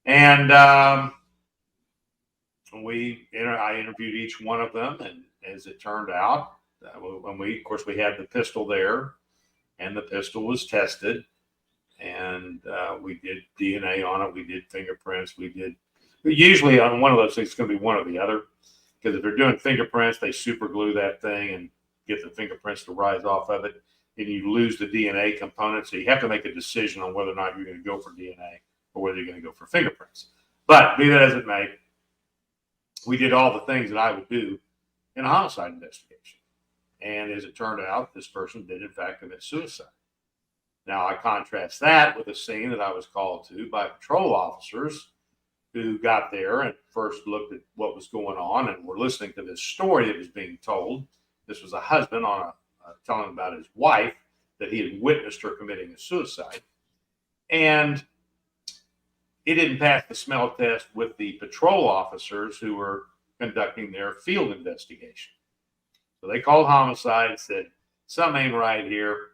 And I interviewed each one of them, and as it turned out, when we had the pistol there, and the pistol was tested, and we did DNA on it, we did fingerprints, usually on one of those things it's going to be one or the other, because if they're doing fingerprints, they super glue that thing and get the fingerprints to rise off of it, and you lose the DNA component, so you have to make a decision on whether or not you're going to go for DNA or whether you're going to go for fingerprints. But be that as it may, we did all the things that I would do in a homicide investigation. And as it turned out, this person did in fact commit suicide. Now I contrast that with a scene that I was called to by patrol officers who got there and first looked at what was going on and were listening to this story that was being told. This was a husband telling about his wife, that he had witnessed her committing a suicide. And he didn't pass the smell test with the patrol officers who were conducting their field investigation. So they called homicide and said, something ain't right here.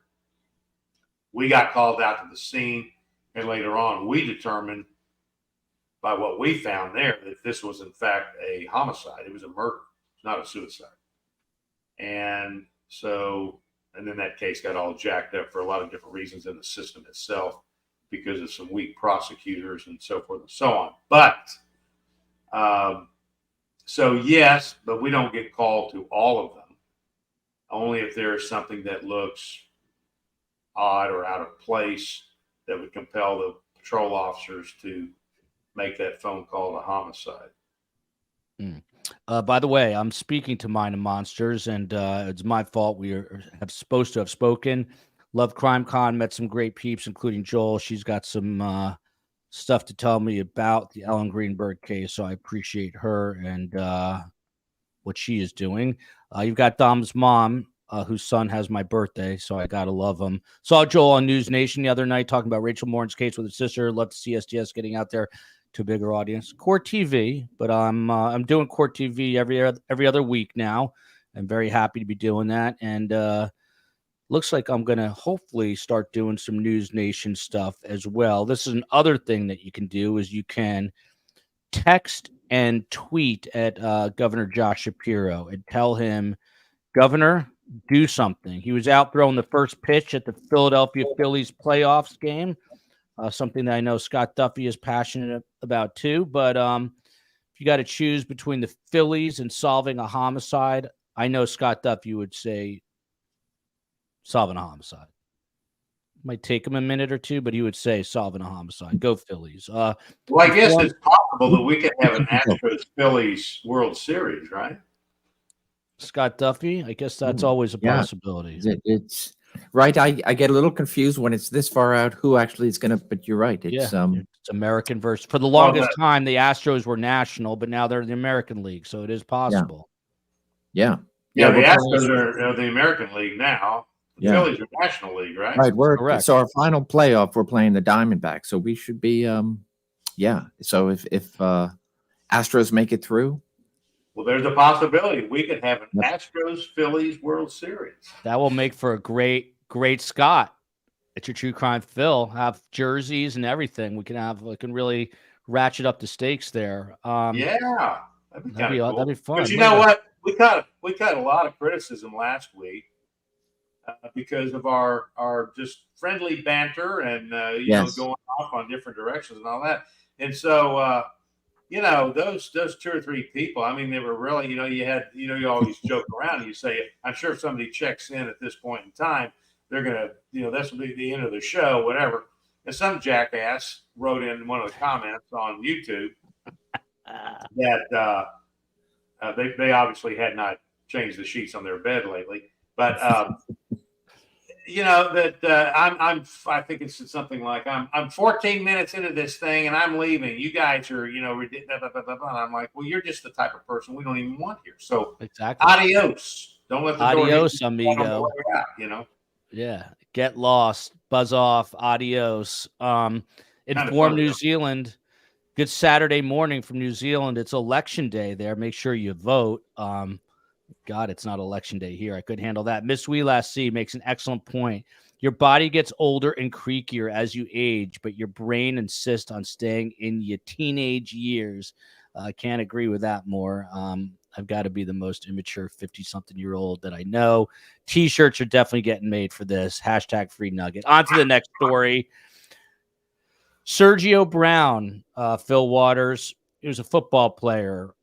We got called out to the scene, and later on we determined by what we found there that this was in fact a homicide. It was a murder, not a suicide. And so, and then that case got all jacked up for a lot of different reasons in the system itself, because of some weak prosecutors and so forth and so on. But so yes, but we don't get called to all of them. Only if there is something that looks odd or out of place that would compel the patrol officers to make that phone call to homicide. By the way, I'm speaking to Mind of Monsters, and it's my fault. We have supposed to have spoken. Love Crime Con, met some great peeps, including Joel. She's got some stuff to tell me about the Ellen Greenberg case, so I appreciate her and what she is doing. You've got Dom's mom, whose son has my birthday, so I gotta love him. Saw Joel on News Nation the other night talking about Rachel Morton's case with her sister. Love to see SDS getting out there to a bigger audience. Court TV, but I'm doing Court TV every other week now. I'm very happy to be doing that, and looks like I'm gonna hopefully start doing some News Nation stuff as well. This is another thing that you can do is you can text and tweet at Governor Josh Shapiro and tell him, Governor, do something. He was out throwing the first pitch at the Philadelphia Phillies playoffs game, something that I know Scott Duffy is passionate about too. But if you got to choose between the Phillies and solving a homicide, I know Scott Duffy would say solving a homicide. Might take him a minute or two, but he would say solving a homicide. Go Phillies. Well, I guess it's possible that we could have an Astros-Phillies World Series, right? Scott Duffy, I guess that's always a possibility. It's right. I get a little confused when it's this far out who actually is going to, but you're right. It's it's American versus, for the longest time, the Astros were national, but now they're in the American League, so it is possible. Yeah. The Astros are the American League now. The Phillies are National League, right? Right. Correct. So our final playoff, we're playing the Diamondbacks, so we should be So if Astros make it through, well, there's a possibility we could have an Astros-Phillies World Series. That will make for a great Scott at your True Crime Phil. Have jerseys and everything. We can really ratchet up the stakes there. That'd be cool. That'd be fun. But you know what? We got a lot of criticism last week because of our just friendly banter and going off on different directions and all that. And so those 2 or 3 people, I mean, they were really, you always joke around and you say, I'm sure if somebody checks in at this point in time, they're going to, this will be the end of the show, whatever. And some jackass wrote in one of the comments on YouTube that they obviously had not changed the sheets on their bed lately, but I think it's something like I'm 14 minutes into this thing and I'm leaving. You guys are, ridiculous. I'm like, well, you're just the type of person we don't even want here. So exactly. Adios. Don't let the adios, amigo. Out, Yeah. Get lost. Buzz off. Adios. Inform New Zealand. Good Saturday morning from New Zealand. It's election day there. Make sure you vote. God, it's not election day here. I could handle that. Miss We Last See makes an excellent point. Your body gets older and creakier as you age, but your brain insists on staying in your teenage years. I can't agree with that more. I've got to be the most immature 50-something-year-old that I know. T-shirts are definitely getting made for this. # free Nugget. On to the next story. Sergio Brown, Phil Waters, he was a football player.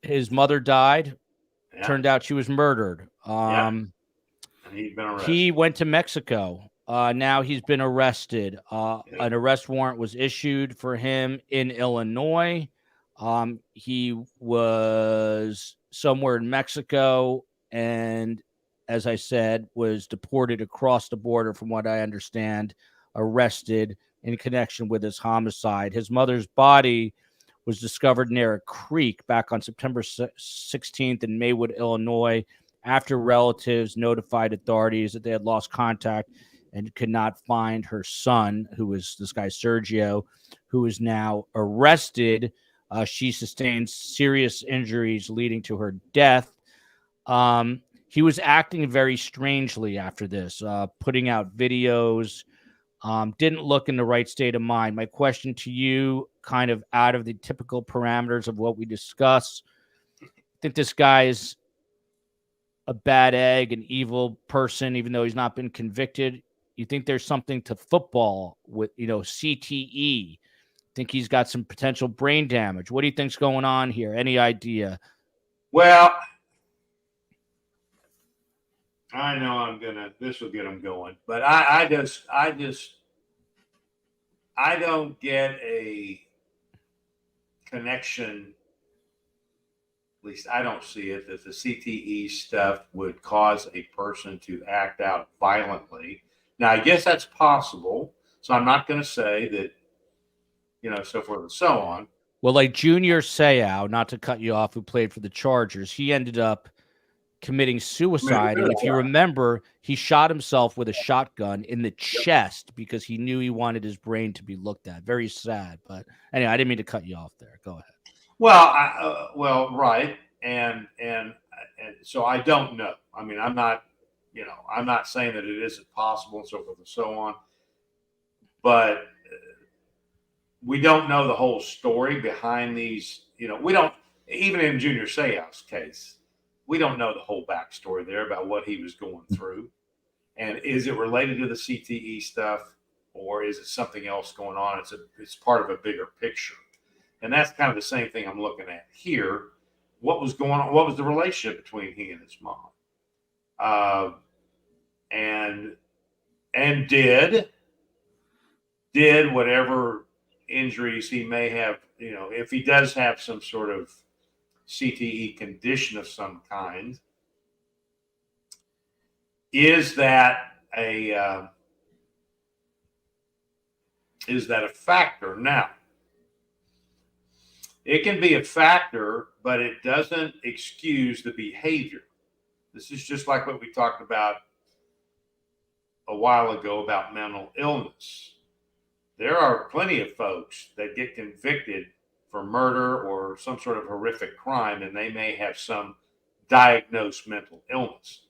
His mother died. Yeah. Turned out she was murdered. And he's been arrested. He went to Mexico. Now he's been arrested. An arrest warrant was issued for him in Illinois. He was somewhere in Mexico and, as I said, was deported across the border, from what I understand, arrested in connection with his homicide. His mother's body was discovered near a creek back on September 16th in Maywood, Illinois, after relatives notified authorities that they had lost contact and could not find her son, who was this guy Sergio, who is now arrested. She sustained serious injuries leading to her death. He was acting very strangely after this, putting out videos, didn't look in the right state of mind. My question to you, kind of out of the typical parameters of what we discuss, I think this guy is a bad egg, an evil person, even though he's not been convicted. You think there's something to football with, CTE? Think he's got some potential brain damage? What do you think's going on here? Any idea? Well, I know this will get him going, but I don't get a connection. At least I don't see it, that the CTE stuff would cause a person to act out violently. Now, I guess that's possible. So I'm not going to say that, so forth and so on. Well, like Junior Seau, not to cut you off, who played for the Chargers, he ended up committing suicide. And if you remember, he shot himself with a shotgun in the chest because he knew he wanted his brain to be looked at. Very sad. But anyway, I didn't mean to cut you off there. Go ahead. Well, right. And so I don't know. I mean, I'm not saying that it isn't possible and so forth and so on, but we don't know the whole story behind these. We don't, even in Junior Seau's case, we don't know the whole backstory there about what he was going through. And is it related to the CTE stuff, or is it something else going on? It's part of a bigger picture. And that's kind of the same thing I'm looking at here. What was going on? What was the relationship between he and his mom? And did whatever injuries he may have, if he does have some sort of CTE condition of some kind, is that a factor? Now, it can be a factor, but it doesn't excuse the behavior. This is just like what we talked about a while ago about mental illness. There are plenty of folks that get convicted for murder or some sort of horrific crime, and they may have some diagnosed mental illness.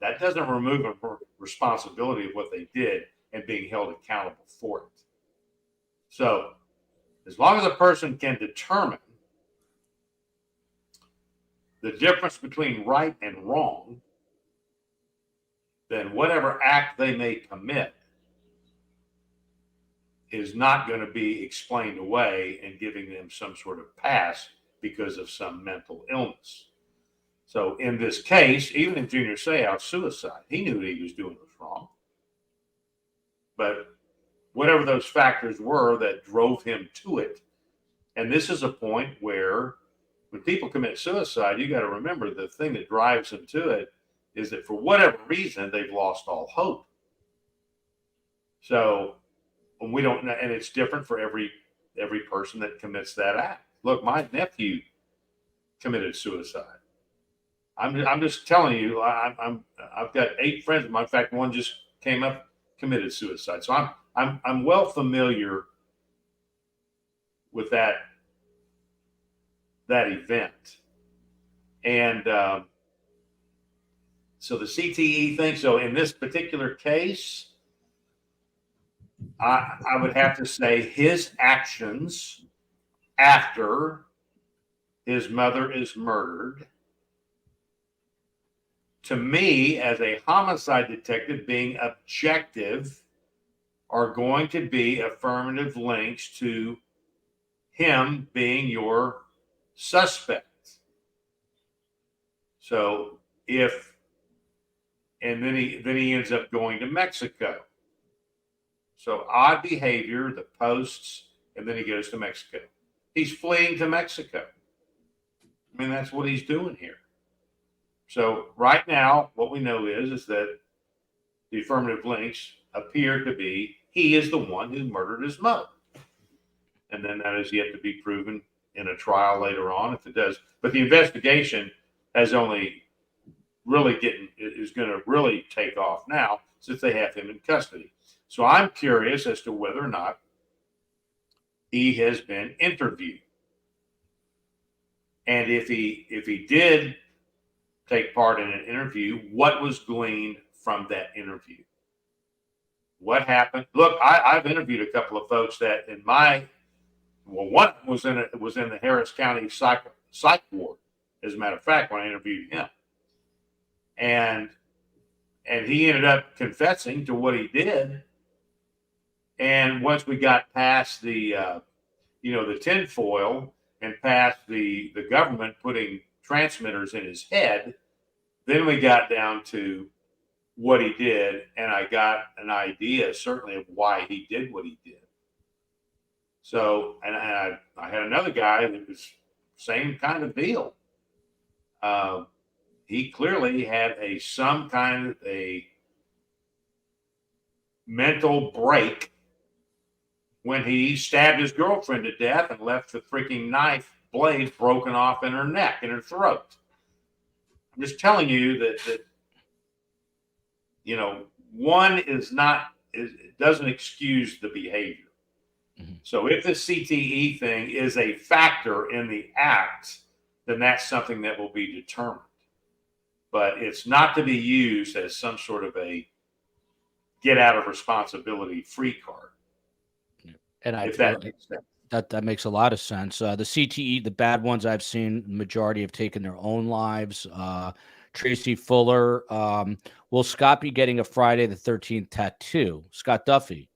That doesn't remove a responsibility of what they did and being held accountable for it. So, as long as a person can determine the difference between right and wrong, then whatever act they may commit is not going to be explained away and giving them some sort of pass because of some mental illness. So in this case, even in Junior Seau's suicide, he knew what he was doing was wrong. But whatever those factors were that drove him to it, and this is a point where when people commit suicide, you got to remember the thing that drives them to it is that for whatever reason, they've lost all hope. So we don't know, and it's different for every person that commits that act. Look, my nephew committed suicide. I'm just telling you, I've got 8 friends. In fact, one just came up, committed suicide. So I'm well familiar with that event. And so the CTE thing. So in this particular case, I would have to say his actions after his mother is murdered, to me, as a homicide detective, being objective, are going to be affirmative links to him being your suspect. So and then he ends up going to Mexico. So odd behavior, the posts, and then he goes to Mexico. He's fleeing to Mexico. I mean, that's what he's doing here. So right now, what we know is that the affirmative links appear to be he is the one who murdered his mother. And then that is yet to be proven in a trial later on, if it does. But the investigation has only is going to really take off now since they have him in custody. So I'm curious as to whether or not he has been interviewed. And if he did take part in an interview, what was gleaned from that interview? What happened? Look, I've interviewed a couple of folks that one was in the Harris County psych ward, as a matter of fact, when I interviewed him. And he ended up confessing to what he did. And once we got past the tinfoil and past the government putting transmitters in his head, then we got down to what he did, and I got an idea certainly of why he did what he did. So, and I had another guy that was same kind of deal. He clearly had some kind of a mental break when he stabbed his girlfriend to death and left the freaking knife blade broken off in her neck, in her throat. just telling you that one is not, it doesn't excuse the behavior. So if the CTE thing is a factor in the act, then that's something that will be determined. But it's not to be used as some sort of a get out of responsibility free card. And if that makes sense. That makes a lot of sense. The CTE, the bad ones I've seen, the majority have taken their own lives. Tracy Fuller. Will Scott be getting a Friday the 13th tattoo? Scott Duffy.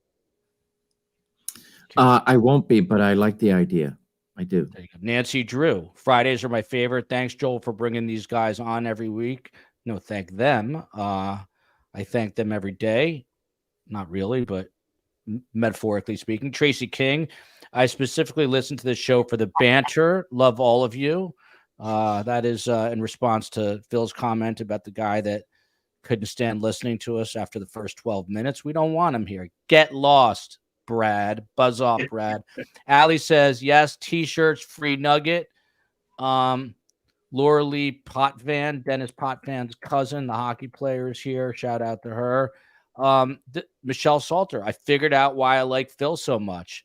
I won't be, but I like the idea. I do. Nancy Drew. Fridays are my favorite. Thanks, Joel, for bringing these guys on every week. No, thank them. I thank them every day. Not really, but metaphorically speaking. Tracy King. I specifically listen to the show for the banter. Love all of you. That is in response to Phil's comment about the guy that couldn't stand listening to us after the first 12 minutes. We don't want him here. Get lost, Brad. Buzz off, Brad. Allie says, yes, T-shirts, free Nugget. Laura Lee Potvin, Dennis Potvin's cousin, the hockey player, is here. Shout out to her. Michelle Salter. I figured out why I like Phil so much.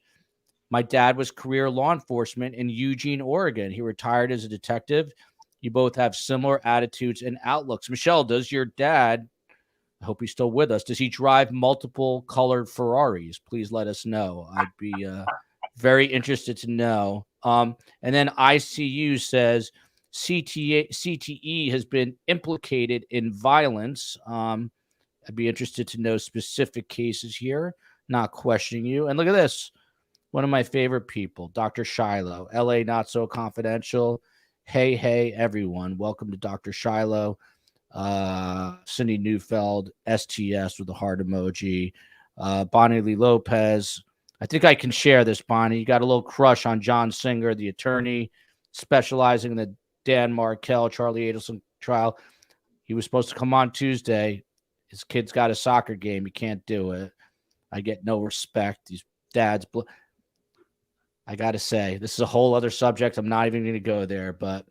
My dad was career law enforcement in Eugene, Oregon. He retired as a detective. You both have similar attitudes and outlooks. Michelle, does your dad, I hope he's still with us, does he drive multiple colored Ferraris? Please let us know. I'd be very interested to know. And then ICU says CTE has been implicated in violence. I'd be interested to know specific cases here. Not questioning you. And look at this. One of my favorite people, Dr. Shiloh, LA Not So Confidential. Hey, everyone. Welcome to Dr. Shiloh. Cindy Neufeld, STS with a heart emoji. Bonnie Lee Lopez. I think I can share this, Bonnie. You got a little crush on John Singer, the attorney, specializing in the Dan Markel, Charlie Adelson trial. He was supposed to come on Tuesday. His kid's got a soccer game. He can't do it. I get no respect. These dads. I got to say, this is a whole other subject. I'm not even going to go there, but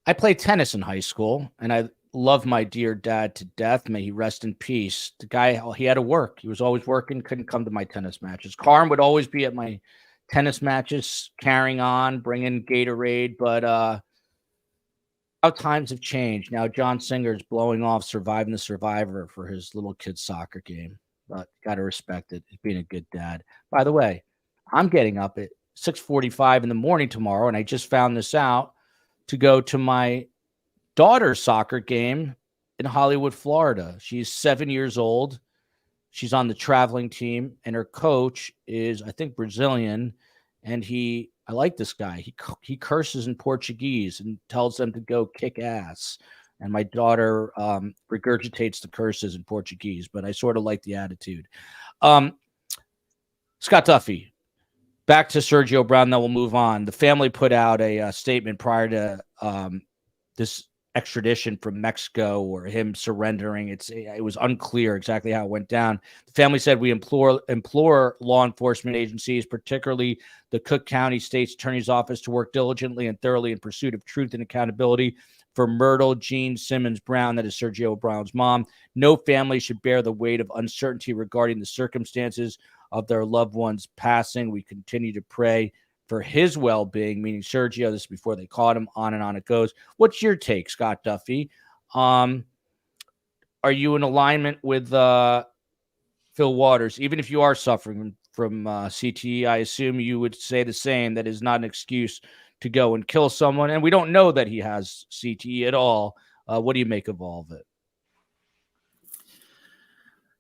I played tennis in high school, and I love my dear dad to death. May he rest in peace. The guy, he had to work. He was always working, couldn't come to my tennis matches. Carm would always be at my tennis matches, carrying on, bringing Gatorade, but how times have changed. Now John Singer's blowing off Surviving the Survivor for his little kid's soccer game. But got to respect it. He's being a good dad. By the way, I'm getting up at 6:45 in the morning tomorrow, and I just found this out, to go to my daughter's soccer game in Hollywood, Florida. She's 7 years old. She's on the traveling team, and her coach is, I think, Brazilian. And I like this guy. He curses in Portuguese and tells them to go kick ass. And my daughter regurgitates the curses in Portuguese, but I sort of like the attitude. Scott Duffy, back to Sergio Brown, then we'll move on. The family put out a statement prior to this extradition from Mexico or him surrendering. It was unclear exactly how it went down. The family said, we implore law enforcement agencies, particularly the Cook County State's Attorney's Office, to work diligently and thoroughly in pursuit of truth and accountability for Myrtle Jean Simmons Brown, that is Sergio Brown's mom. No family should bear the weight of uncertainty regarding the circumstances of their loved one's passing. We continue to pray for his well-being, meaning Sergio. This is before they caught him. On and on it goes. What's your take, Scott Duffy? Are you in alignment with Phil Waters? Even if you are suffering from CTE, I assume you would say the same. That is not an excuse to go and kill someone. And we don't know that he has CTE at all. What do you make of all of it?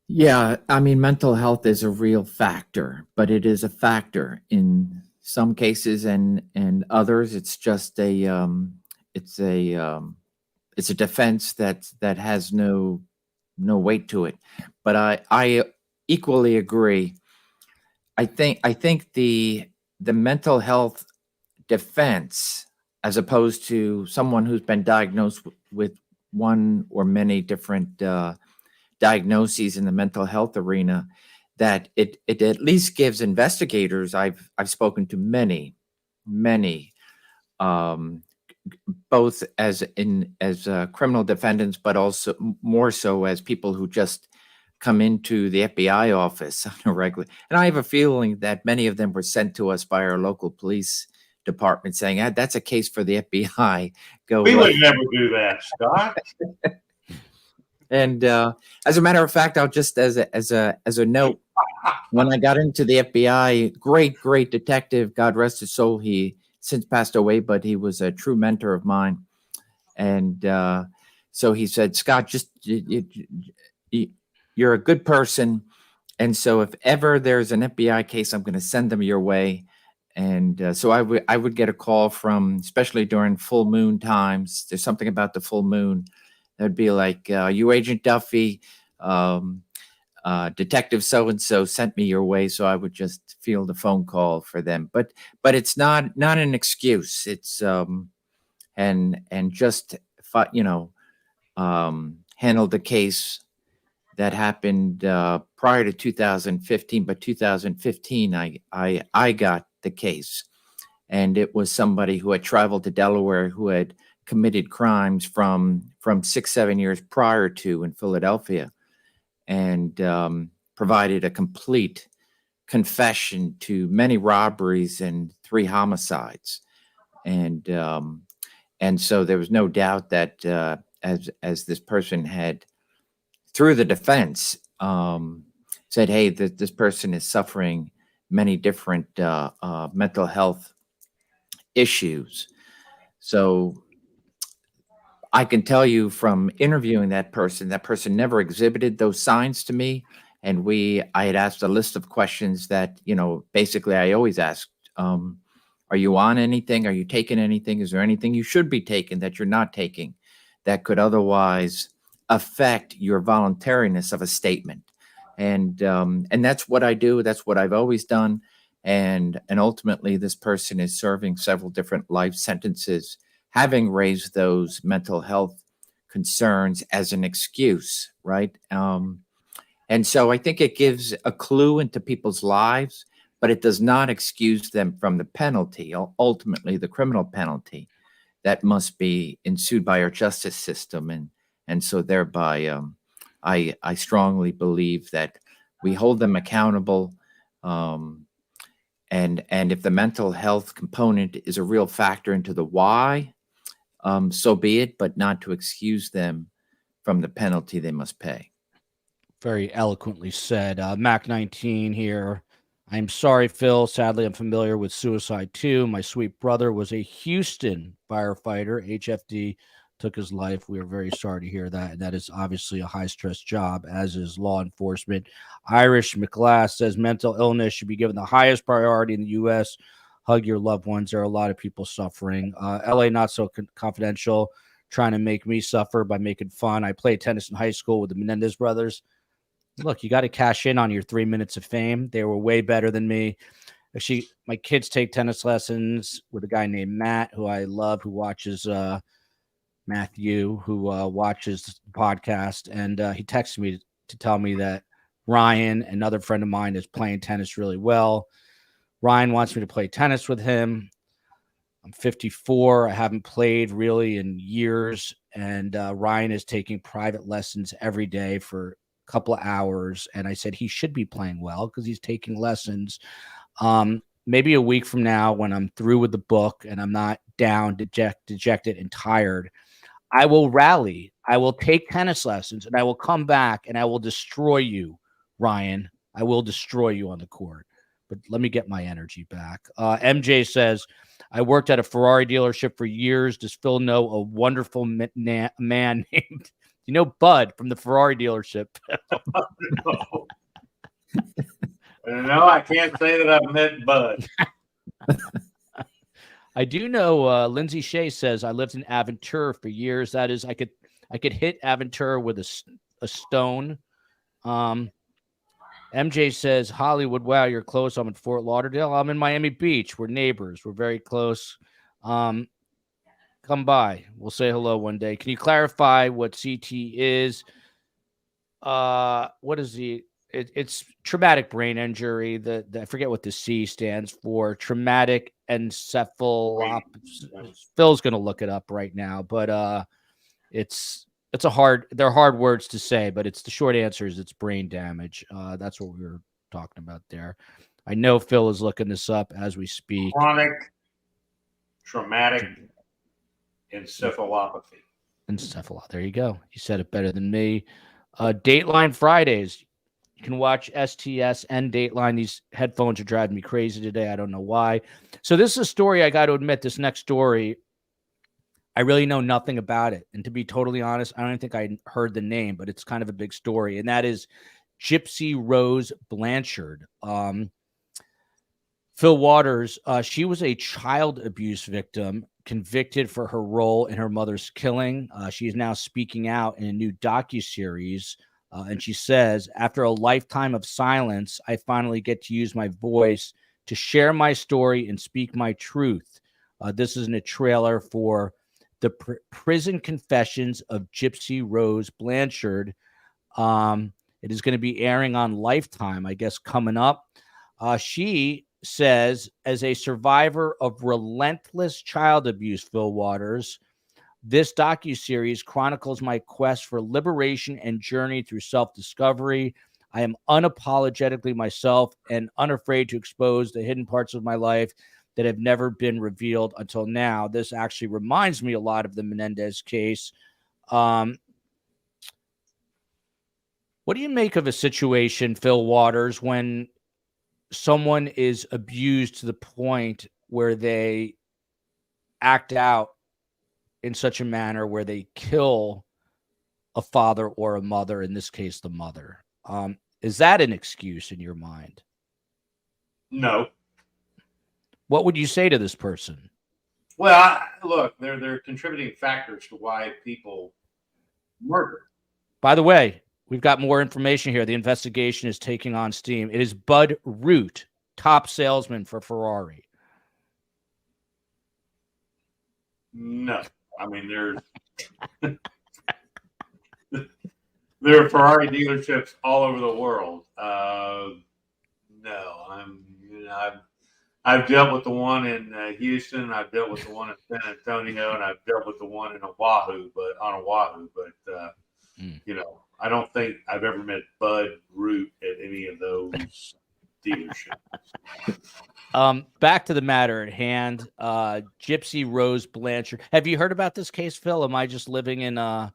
Yeah, I mean, mental health is a real factor, but it is a factor in some cases, and others it's just it's a defense that has no weight to it. But I equally agree. I think the mental health defense, as opposed to someone who's been diagnosed with one or many different diagnoses in the mental health arena, that it at least gives investigators, I've spoken to many both as criminal defendants, but also more so as people who just come into the FBI office on a regular. And I have a feeling that many of them were sent to us by our local police department saying, that's a case for the FBI. We would never do that, Scott. And as a matter of fact, I'll just as a note, when I got into the FBI, great detective, God rest his soul, he since passed away, but he was a true mentor of mine. And so he said, Scott, just you're a good person. And so if ever there's an FBI case, I'm going to send them your way. And so I would get a call from, especially during full moon times. There's something about the full moon. That'd be like, you Agent Duffy, Detective so-and-so sent me your way. So I would just field a phone call for them. But it's not an excuse. It's, and just, handled the case that happened prior to 2015, but 2015, I got the case. And it was somebody who had traveled to Delaware who had committed crimes from 6-7 years prior to in Philadelphia, and provided a complete confession to many robberies and 3 homicides. And so there was no doubt that as this person had, through the defense, said, hey, this person is suffering many different mental health issues. So I can tell you from interviewing that person never exhibited those signs to me. And I had asked a list of questions that, basically I always asked, are you on anything? Are you taking anything? Is there anything you should be taking that you're not taking that could otherwise affect your voluntariness of a statement? And that's what I do. That's what I've always done. And ultimately this person is serving several different life sentences, having raised those mental health concerns as an excuse, right? And so I think it gives a clue into people's lives, but it does not excuse them from the penalty, ultimately the criminal penalty that must be ensued by our justice system. And so thereby, I strongly believe that we hold them accountable. And if the mental health component is a real factor into the why, so be it, but not to excuse them from the penalty they must pay. Very eloquently said. Mac 19 here. I'm sorry, Phil. Sadly, I'm familiar with suicide too. My sweet brother was a Houston firefighter. HFD took his life. We are very sorry to hear that. And that is obviously a high-stress job, as is law enforcement. Irish McGlass says mental illness should be given the highest priority in the U.S. Hug your loved ones. There are a lot of people suffering. LA Not So Confidential trying to make me suffer by making fun. I played tennis in high school with the Menendez brothers. Look, you got to cash in on your 3 minutes of fame. They were way better than me. Actually, my kids take tennis lessons with a guy named Matt, who I love, who watches Matthew, who watches the podcast. And he texted me to tell me that Ryan, another friend of mine, is playing tennis really well. Ryan wants me to play tennis with him. I'm 54. I haven't played really in years. And Ryan is taking private lessons every day for couple of hours, and I said he should be playing well because he's taking lessons. Maybe a week from now, when I'm through with the book and I'm not down, dejected and tired, I will rally. I will take tennis lessons, and I will come back and I will destroy you, Ryan. I will destroy you on the court. But let me get my energy back. MJ says, I worked at a Ferrari dealership for years. Does Phil know a wonderful man named Bud from the Ferrari dealership? No, I can't say that I've met Bud. I do know Lindsay Shea says I lived in Aventura for years. That is, I could hit Aventura with a stone. MJ says, Hollywood, wow, you're close. I'm in Fort Lauderdale. I'm in Miami Beach. We're neighbors. We're very close. Come by. We'll say hello one day. Can you clarify what CT is? What is the it's traumatic brain injury. I forget what the C stands for. Traumatic encephalopathy. Phil's going to look it up right now, but they're hard words to say, but it's the short answer is it's brain damage. That's what we were talking about there. I know Phil is looking this up as we speak. Chronic traumatic encephalopathy. There you go. You said it better than me. Dateline Fridays. You can watch STS and Dateline. These headphones are driving me crazy today. I don't know why. So this is a story, I got to admit, this next story, I really know nothing about it. And to be totally honest, I don't think I heard the name, but it's kind of a big story. And that is Gypsy Rose Blanchard. Phil Waters, she was a child abuse victim convicted for her role in her mother's killing. She is now speaking out in a new docuseries. And she says, after a lifetime of silence, I finally get to use my voice to share my story and speak my truth. This is in a trailer for the Prison Confessions of Gypsy Rose Blanchard. It is going to be airing on Lifetime, I guess, coming up. She says, as a survivor of relentless child abuse, Phil Waters, this docuseries chronicles my quest for liberation and journey through self-discovery. I am unapologetically myself and unafraid to expose the hidden parts of my life that have never been revealed until now. This actually reminds me a lot of the Menendez case. What do you make of a situation, Phil Waters, when someone is abused to the point where they act out in such a manner where they kill a father or a mother, in this case, the mother? Is that an excuse in your mind? No. What would you say to this person? Well, look, they're contributing factors to why people murder. By the way, we've got more information here. The investigation is taking on steam. It is Bud Root, top salesman for Ferrari. No. I mean, there are Ferrari dealerships all over the world. No, I've dealt with the one in Houston. I've dealt with the one in San Antonio, and I've dealt with the one in Oahu. But I don't think I've ever met Bud Root at any of those dealerships. Back to the matter at hand. Gypsy Rose Blanchard. Have you heard about this case, Phil? Am I just living in No.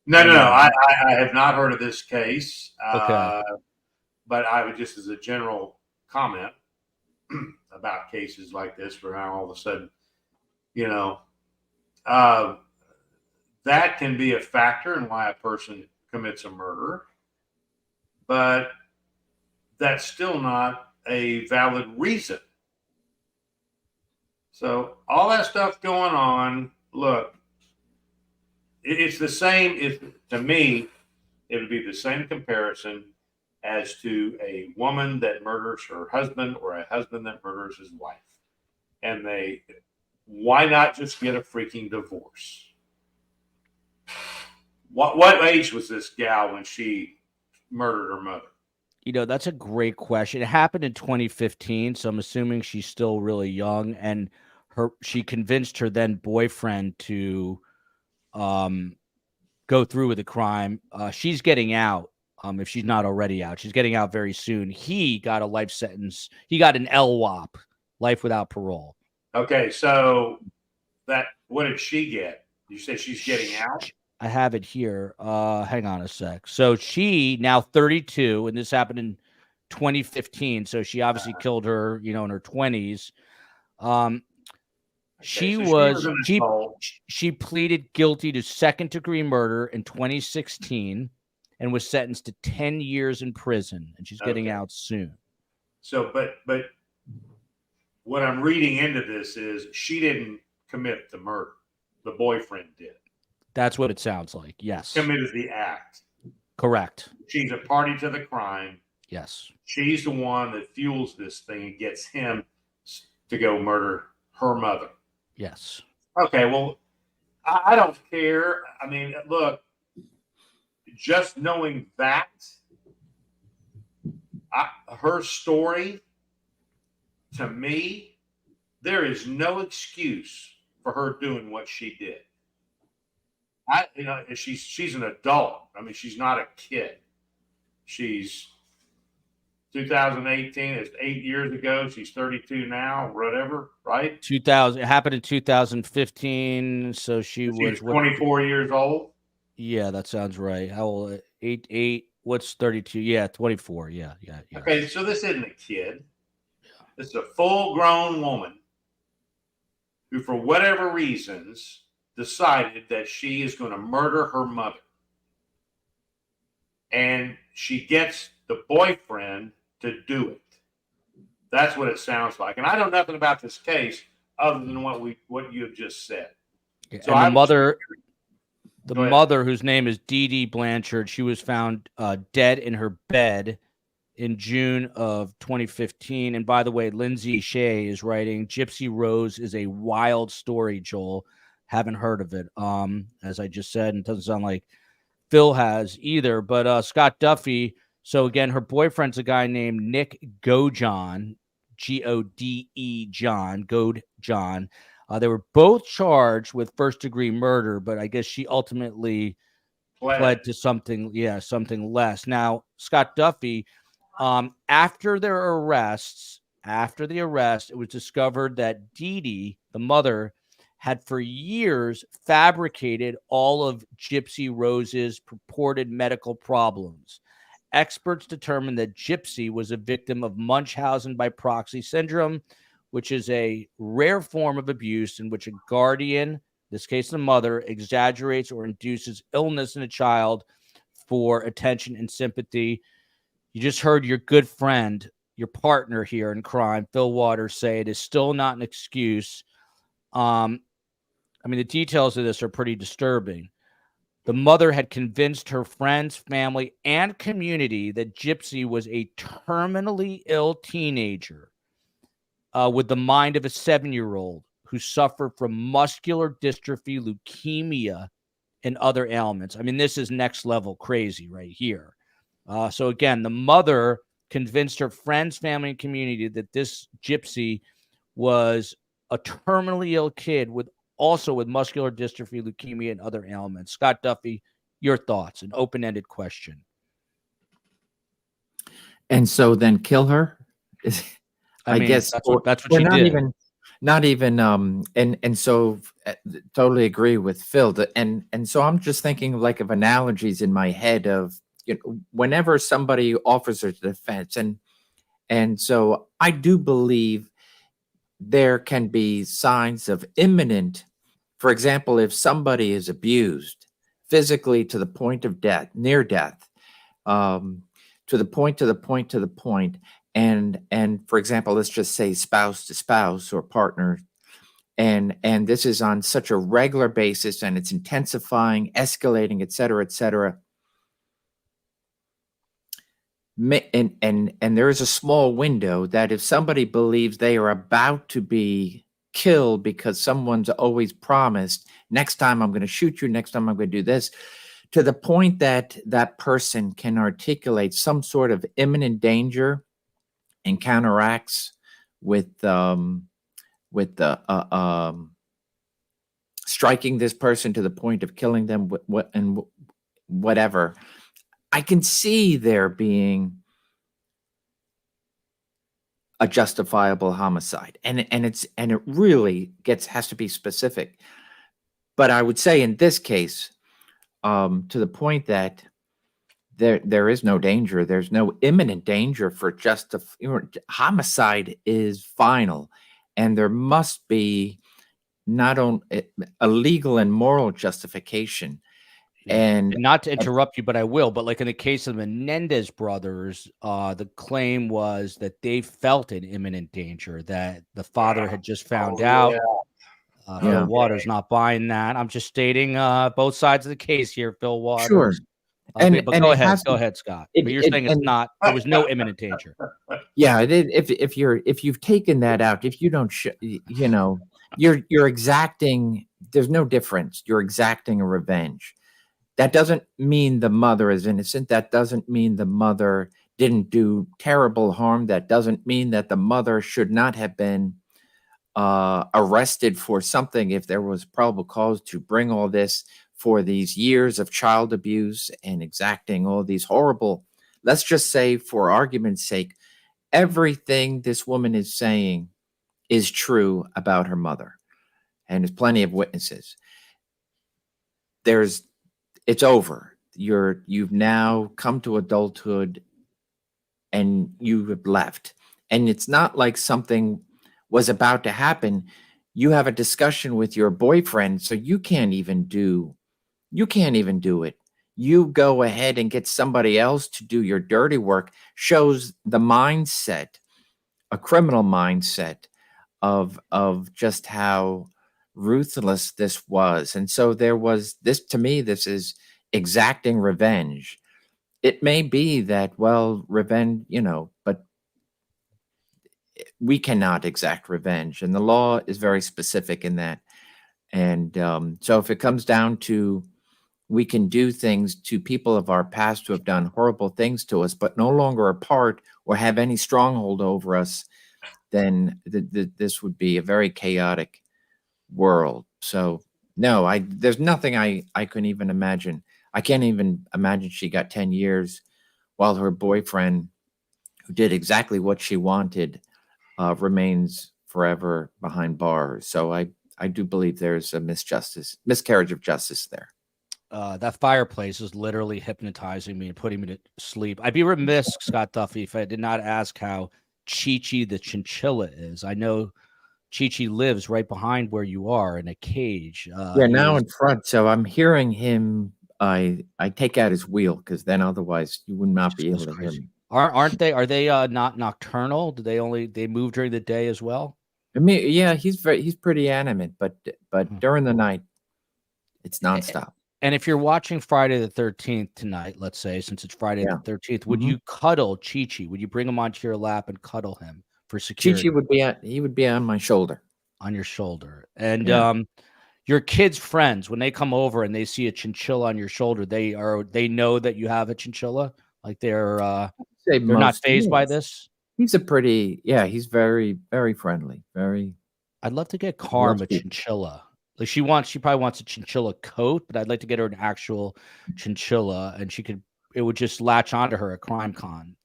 I have not heard of this case. Okay. But I would just, as a general comment about cases like this, where now all of a sudden, that can be a factor in why a person commits a murder, but that's still not a valid reason. So all that stuff going on, look, it's the same. To me, it would be the same comparison as to a woman that murders her husband or a husband that murders his wife. And why not just get a freaking divorce? What age was this gal when she murdered her mother? That's a great question. It happened in 2015, so I'm assuming she's still really young. And she convinced her then boyfriend to go through with the crime. She's getting out. If she's not already out, she's getting out very soon. He got a life sentence. He got an LWOP, life without parole. Okay, so what did she get? You say she's getting out? I have it here. Hang on a sec. So she now 32, and this happened in 2015. So she obviously killed her, in her 20s. She pleaded guilty to second-degree murder in 2016 and was sentenced to 10 years in prison, and she's getting out soon. So, but what I'm reading into this is she didn't commit the murder. The boyfriend did. That's what it sounds like. Yes. Committed the act. Correct. She's a party to the crime. Yes. She's the one that fuels this thing and gets him to go murder her mother. Yes. Okay, well, I don't care. I mean, look, just knowing that her story, to me, there is no excuse for her doing what she did. She's an adult. I mean, she's not a kid. She's 2018. It's 8 years ago. She's 32 now, whatever, right? 2000. It happened in 2015. So she was 24 years old. Yeah, that sounds right. How old? 8. What's 32? Yeah, 24. Yeah. Okay, so this isn't a kid. This is a full-grown woman who, for whatever reasons, decided that she is going to murder her mother. And she gets the boyfriend to do it. That's what it sounds like. And I know nothing about this case other than what you have just said. Yeah, so and the mother, whose name is Dee Dee Blanchard, she was found dead in her bed in June of 2015. And by the way, Lindsay Shea is writing, Gypsy Rose is a wild story, Joel. Haven't heard of it. As I just said, and it doesn't sound like Phil has either. But Scott Duffy, so again, her boyfriend's a guy named Nick Godejohn, Gode John. They were both charged with first-degree murder, but I guess she ultimately pled to something less. Now, Scott Duffy, after the arrest, it was discovered that Dee Dee, the mother, had for years fabricated all of Gypsy Rose's purported medical problems. Experts determined that Gypsy was a victim of Munchausen by proxy syndrome, which is a rare form of abuse in which a guardian, in this case the mother, exaggerates or induces illness in a child for attention and sympathy. You just heard your good friend, your partner here in crime, Phil Waters, say it is still not an excuse. I mean, the details of this are pretty disturbing. The mother had convinced her friends, family, and community that Gypsy was a terminally ill teenager with the mind of a 7-year-old who suffered from muscular dystrophy, leukemia, and other ailments. I mean, this is next level crazy right here. So again, the mother convinced her friends, family, and community that this Gypsy was a terminally ill kid with muscular dystrophy, leukemia, and other ailments. Scott Duffy, your thoughts, an open-ended question. And so then kill her? I guess that's what she did. So totally agree with Phil. And so I'm just thinking like of analogies in my head of, whenever somebody offers a defense, and so I do believe there can be signs of imminent. For example, if somebody is abused physically to the point of death, near death, to the point, and for example, let's just say spouse to spouse or partner, and this is on such a regular basis, and it's intensifying, escalating, et cetera, and there is a small window that if somebody believes they are about to be killed because someone's always promised, next time I'm going to shoot you, next time I'm going to do this, to the point that that person can articulate some sort of imminent danger and counteracts with striking this person to the point of killing them, whatever. I can see there being a justifiable homicide, and it really has to be specific. But I would say in this case, to the point that there is no danger, there's no imminent danger for homicide is final, and there must be not only a legal and moral justification. And not to interrupt you, but I will. But like in the case of the Menendez brothers, the claim was that they felt an imminent danger, that the father had just found out. Phil Waters not buying that. I'm just stating both sides of the case here, Phil Waters. Sure. But go ahead, Scott. But you're saying there was no imminent danger. Yeah, if you've taken that out, if you don't, you're exacting. There's no difference. You're exacting a revenge. That doesn't mean the mother is innocent. That doesn't mean the mother didn't do terrible harm. That doesn't mean that the mother should not have been arrested for something if there was probable cause to bring all this for these years of child abuse and exacting all these horrible, let's just say for argument's sake, everything this woman is saying is true about her mother. And there's plenty of witnesses. It's over. You've now come to adulthood and you have left. And it's not like something was about to happen. You have a discussion with your boyfriend, so you can't even do it. You go ahead and get somebody else to do your dirty work. Shows the mindset, a criminal mindset of just how ruthless this was. And so there was this, to me, this is exacting revenge. It may be that, well, revenge, but we cannot exact revenge, and the law is very specific in that. And so if it comes down to, we can do things to people of our past who have done horrible things to us, but no longer a part or have any stronghold over us, then this would be a very chaotic world. So no, there's nothing I couldn't even imagine. I can't even imagine she got 10 years while her boyfriend, who did exactly what she wanted, remains forever behind bars. So I do believe there's a miscarriage of justice there. That fireplace is literally hypnotizing me and putting me to sleep. I'd be remiss, Scott Duffy, if I did not ask how Chi-Chi the chinchilla is. I know Chi-Chi lives right behind where you are in a cage. Now in front. So I'm hearing him. I take out his wheel, because then otherwise you would not be able to hear me. Are they not nocturnal? Do they move during the day as well? I mean, yeah, he's pretty animate, but during the night, it's nonstop. And if you're watching Friday the 13th tonight, let's say, since it's Friday the 13th, would you cuddle Chi-Chi? Would you bring him onto your lap and cuddle him for security? Chi-Chi would be on my shoulder. On your shoulder. And your kids' friends, when they come over and they see a chinchilla on your shoulder, they know that you have a chinchilla? Like they're not fazed by this? He's he's very, very friendly. I'd love to get Carm a chinchilla. Like she probably wants a chinchilla coat, but I'd like to get her an actual chinchilla, and it would just latch onto her at Crime Con.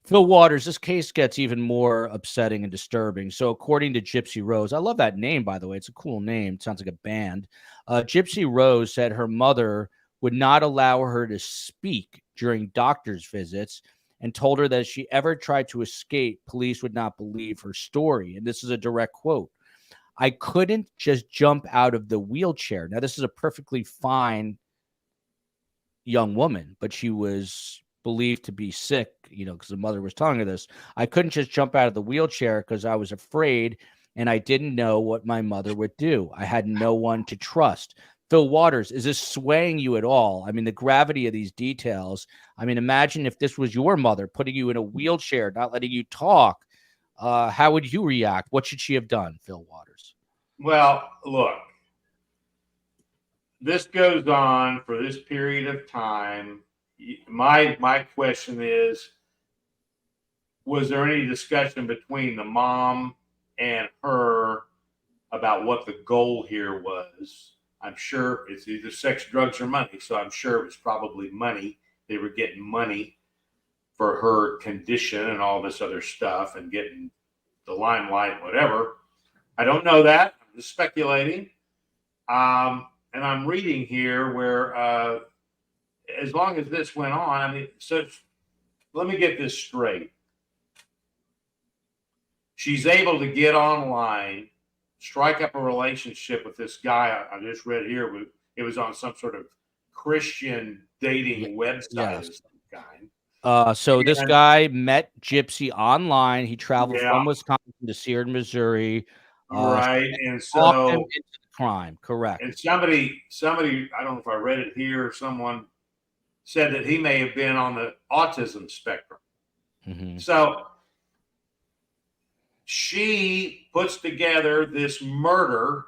Phil Waters, this case gets even more upsetting and disturbing. So according to Gypsy Rose, I love that name, by the way. It's a cool name. It sounds like a band. Gypsy Rose said her mother would not allow her to speak during doctor's visits and told her that if she ever tried to escape, police would not believe her story. And this is a direct quote. I couldn't just jump out of the wheelchair. Now, this is a perfectly fine young woman, but she was believed to be sick, because the mother was telling her this. I couldn't just jump out of the wheelchair because I was afraid and I didn't know what my mother would do. I had no one to trust. Phil Waters, is this swaying you at all? I mean, the gravity of these details. I mean, imagine if this was your mother putting you in a wheelchair, not letting you talk. How would you react? What should she have done, Phil Waters? Well, look, this goes on for this period of time. My question is, was there any discussion between the mom and her about what the goal here was? I'm sure it's either sex, drugs, or money. So I'm sure it was probably money. They were getting money for her condition and all this other stuff and getting the limelight, whatever. I don't know that. I'm just speculating. And I'm reading here where as long as this went on, so let me get this straight. She's able to get online, strike up a relationship with this guy. I just read here, it was on some sort of Christian dating website of some kind. So this guy met Gypsy online. He traveled from Wisconsin to Sierra, Missouri. Right. And so into the crime. Correct. And somebody, I don't know if I read it here, or someone said that he may have been on the autism spectrum. Mm-hmm. So she puts together this murder,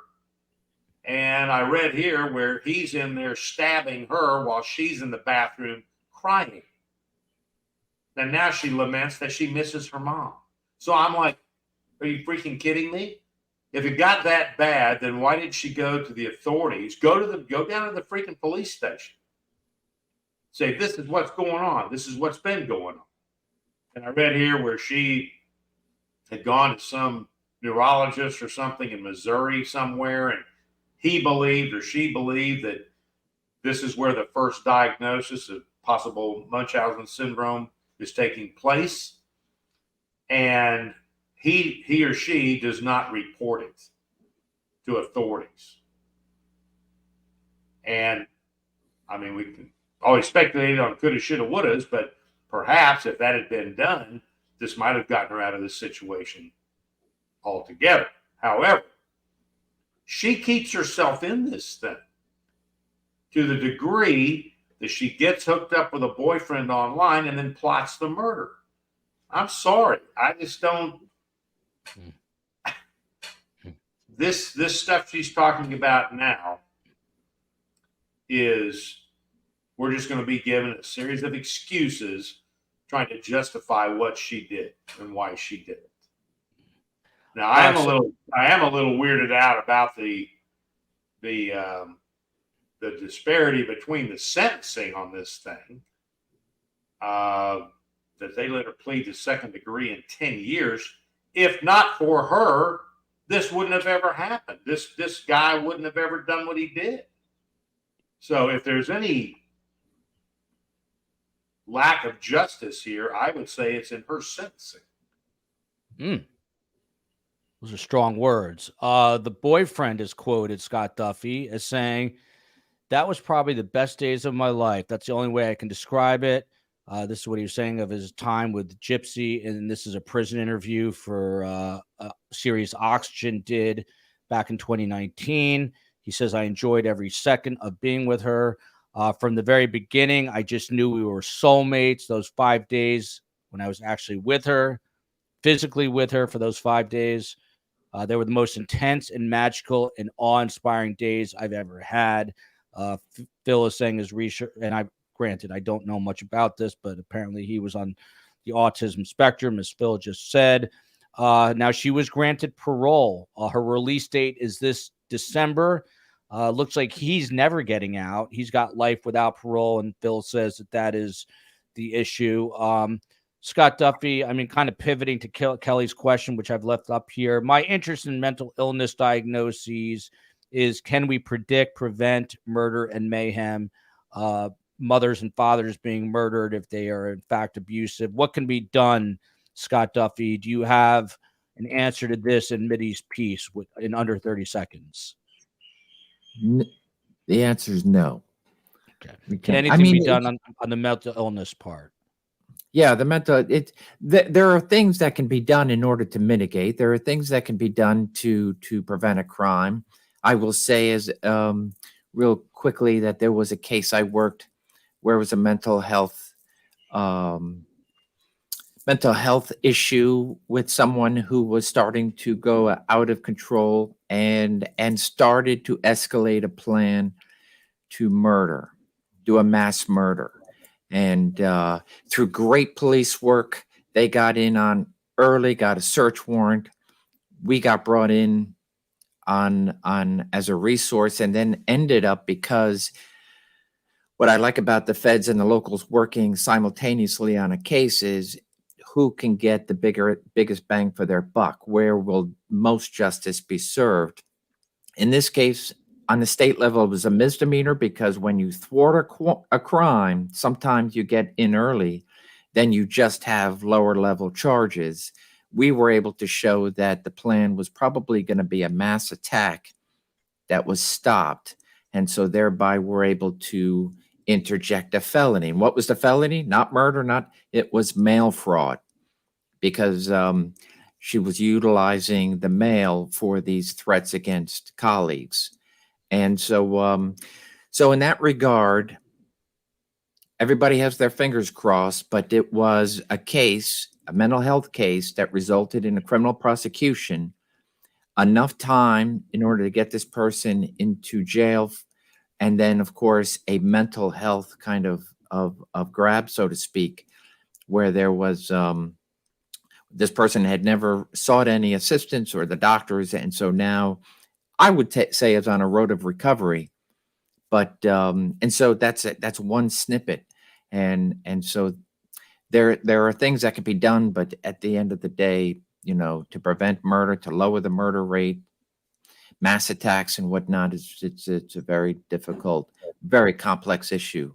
and I read here where he's in there stabbing her while she's in the bathroom crying. And now she laments that she misses her mom. So I'm like, are you freaking kidding me? If it got that bad, then why didn't she go to the authorities? Go down to the freaking police station. Say, this is what's going on. This is what's been going on. And I read here where she had gone to some neurologist or something in Missouri somewhere, and he believed or she believed that this is where the first diagnosis of possible Munchausen syndrome is taking place. And he or she does not report it to authorities. And I mean, we can always speculate on coulda, shoulda, wouldas, but perhaps if that had been done, this might have gotten her out of this situation altogether. However, she keeps herself in this thing to the degree that she gets hooked up with a boyfriend online and then plots the murder. I'm sorry. I just don't. This stuff she's talking about now is, we're just going to be given a series of excuses trying to justify what she did and why she did it. Now, I am a little weirded out about the disparity between the sentencing on this thing. That they let her plead to second degree in 10 years. If not for her, this wouldn't have ever happened. This guy wouldn't have ever done what he did. So if there's any lack of justice here, I would say it's in her sentencing. Those are strong words. The boyfriend is quoted, Scott Duffy, as saying, "That was probably the best days of my life. That's the only way I can describe it." This is what he was saying of his time with Gypsy, and this is a prison interview for a series Oxygen did back in 2019. He says, "I enjoyed every second of being with her. From the very beginning, I just knew we were soulmates. Those 5 days when I was actually with her, physically with her for those 5 days, they were the most intense and magical and awe-inspiring days I've ever had." Phil is saying his research, and granted, I don't know much about this, but apparently he was on the autism spectrum, as Phil just said. Now, she was granted parole. Her release date is this December. Looks like he's never getting out. He's got life without parole, and Phil says that is the issue. Scott Duffy, I mean, kind of pivoting to Kelly's question, which I've left up here. My interest in mental illness diagnoses is, can we predict, prevent murder and mayhem? Mothers and fathers being murdered if they are in fact abusive. What can be done, Scott Duffy? Do you have an answer to this in Mideast piece in under 30 seconds? The answer is no. Okay. Can anything be done on the mental illness part? Yeah, there are things that can be done in order to mitigate. There are things that can be done to prevent a crime. I will say as real quickly that there was a case I worked where it was a mental health issue with someone who was starting to go out of control and started to escalate a plan to do a mass murder. And through great police work, they got in on early, got a search warrant. We got brought in on as a resource, and then ended up, because what I like about the feds and the locals working simultaneously on a case is who can get the biggest bang for their buck? Where will most justice be served? In this case, on the state level, it was a misdemeanor, because when you thwart a crime, sometimes you get in early, then you just have lower level charges. We were able to show that the plan was probably going to be a mass attack that was stopped. And so thereby we're able to interject a felony. And what was the felony? Not murder, it was mail fraud, because she was utilizing the mail for these threats against colleagues. And so in that regard, everybody has their fingers crossed, but it was a case, a mental health case, that resulted in a criminal prosecution, enough time in order to get this person into jail, and then, of course, a mental health kind of grab, so to speak, where there was this person had never sought any assistance or the doctors, and so now I would say is on a road of recovery. But and so that's one snippet, and so there are things that can be done, but at the end of the day, to prevent murder, to lower the murder rate, mass attacks and whatnot, it's a very difficult, very complex issue.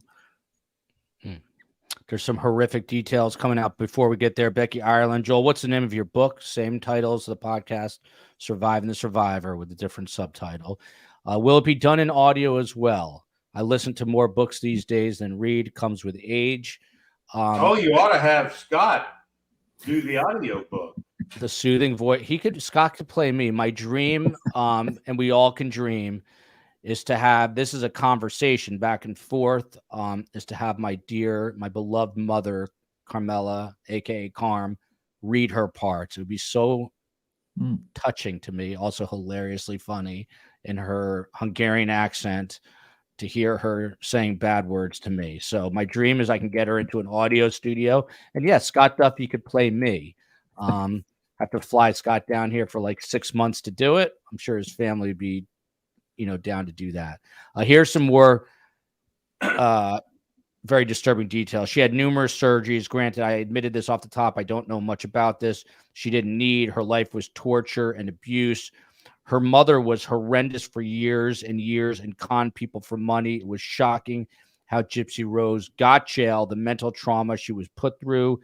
There's some horrific details coming out before we get there. Becky Ireland, Joel, what's the name of your book? Same title as the podcast, Surviving the Survivor, with a different subtitle. Will it be done in audio as well? I listen to more books these days than read. Comes with age. You ought to have Scott do the audio book. The soothing voice. Scott could play me. My dream, and we all can dream, is to have, this is a conversation back and forth, is to have my beloved mother, Carmela, aka Carm, read her parts. It would be so touching to me, also hilariously funny in her Hungarian accent, to hear her saying bad words to me. So my dream is I can get her into an audio studio. And yes, Scott Duffy could play me. Have to fly Scott down here for like 6 months to do it. I'm sure his family would be, down to do that. Here's some more very disturbing details. She had numerous surgeries. Granted, I admitted this off the top. I don't know much about this. She didn't need. Her life was torture and abuse. Her mother was horrendous for years and years and conned people for money. It was shocking how Gypsy Rose got jailed, the mental trauma she was put through.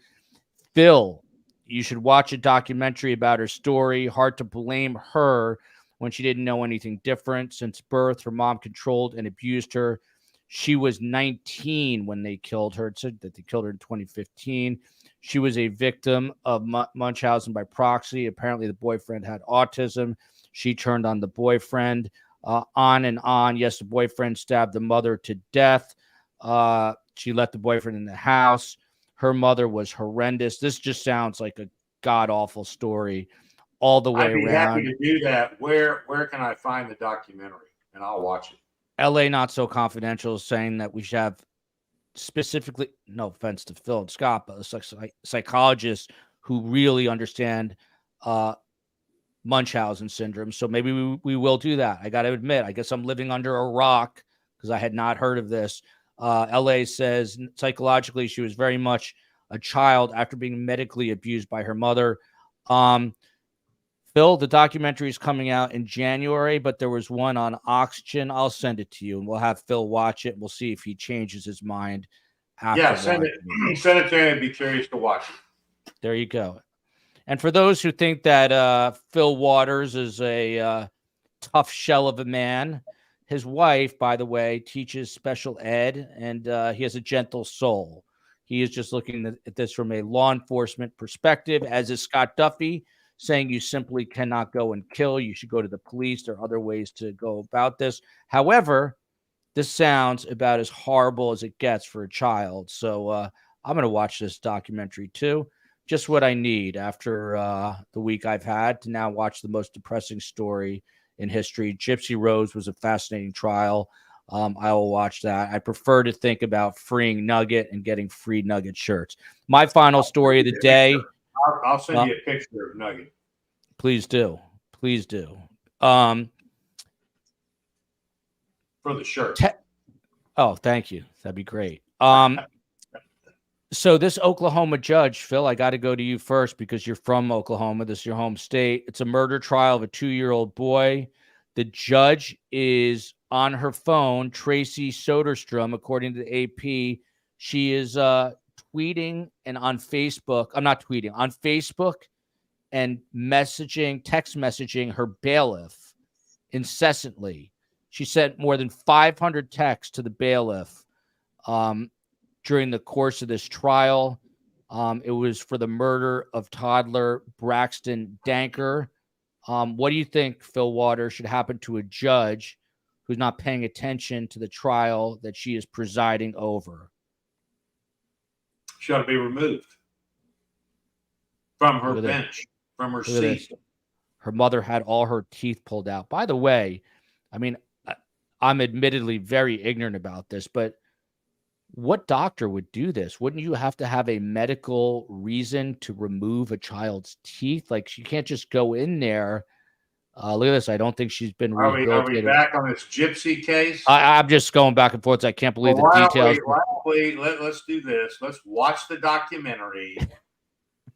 Phil, you should watch a documentary about her story. Hard to blame her when she didn't know anything different. Since birth, her mom controlled and abused her. She was 19 when they killed her. It said that they killed her in 2015. She was a victim of Munchausen by proxy. Apparently, the boyfriend had autism. She turned on the boyfriend, on and on. Yes, the boyfriend stabbed the mother to death. She let the boyfriend in the house. Her mother was horrendous. This just sounds like a god-awful story all the way around. I'd be happy to do that. Where can I find the documentary? And I'll watch it. LA Not So Confidential is saying that we should have specifically, no offense to Phil and Scott, but psychologists who really understand Munchausen syndrome. So maybe we will do that. I got to admit, I guess I'm living under a rock because I had not heard of this. LA says psychologically she was very much a child after being medically abused by her mother. Phil, the documentary is coming out in January, but there was one on Oxygen. I'll send it to you, and we'll have Phil watch it. We'll see if he changes his mind. Send it. Send it to me. I'd be curious to watch it. There you go. And for those who think that Phil Waters is a tough shell of a man, his wife, by the way, teaches special ed, and he has a gentle soul. He is just looking at this from a law enforcement perspective, as is Scott Duffy, saying you simply cannot go and kill. You should go to the police. There are other ways to go about this. However, this sounds about as horrible as it gets for a child. So I'm going to watch this documentary too. Just what I need after the week I've had to now watch the most depressing story in history. Gypsy Rose was a fascinating trial. I will watch that. I prefer to think about freeing Nugget and getting free Nugget shirts. My final story of the day. I'll send you a picture of Nugget. Please do. Please do. For the shirt. Oh, thank you. That'd be great. So this Oklahoma judge, Phil, I got to go to you first because you're from Oklahoma. This is your home state. It's a murder trial of a 2-year-old boy. The judge is on her phone, Tracy Soderstrom, according to the AP. She is tweeting and on Facebook. I'm not tweeting, on Facebook and text messaging her bailiff incessantly. She sent more than 500 texts to the bailiff during the course of this trial. It was for the murder of toddler Braxton Danker. What do you think, Phil Waters, should happen to a judge who's not paying attention to the trial that she is presiding over? She ought to be removed from her bench, from her seat. Her mother had all her teeth pulled out. By the way, I mean, I'm admittedly very ignorant about this, but what doctor would do this? Wouldn't you have to have a medical reason to remove a child's teeth? Like, you can't just go in there. Look at this. I don't think she's been Are we rehabilitated. back on this Gypsy case? I'm just going back and forth. I can't believe Well, the details. let's do this. Let's watch the documentary,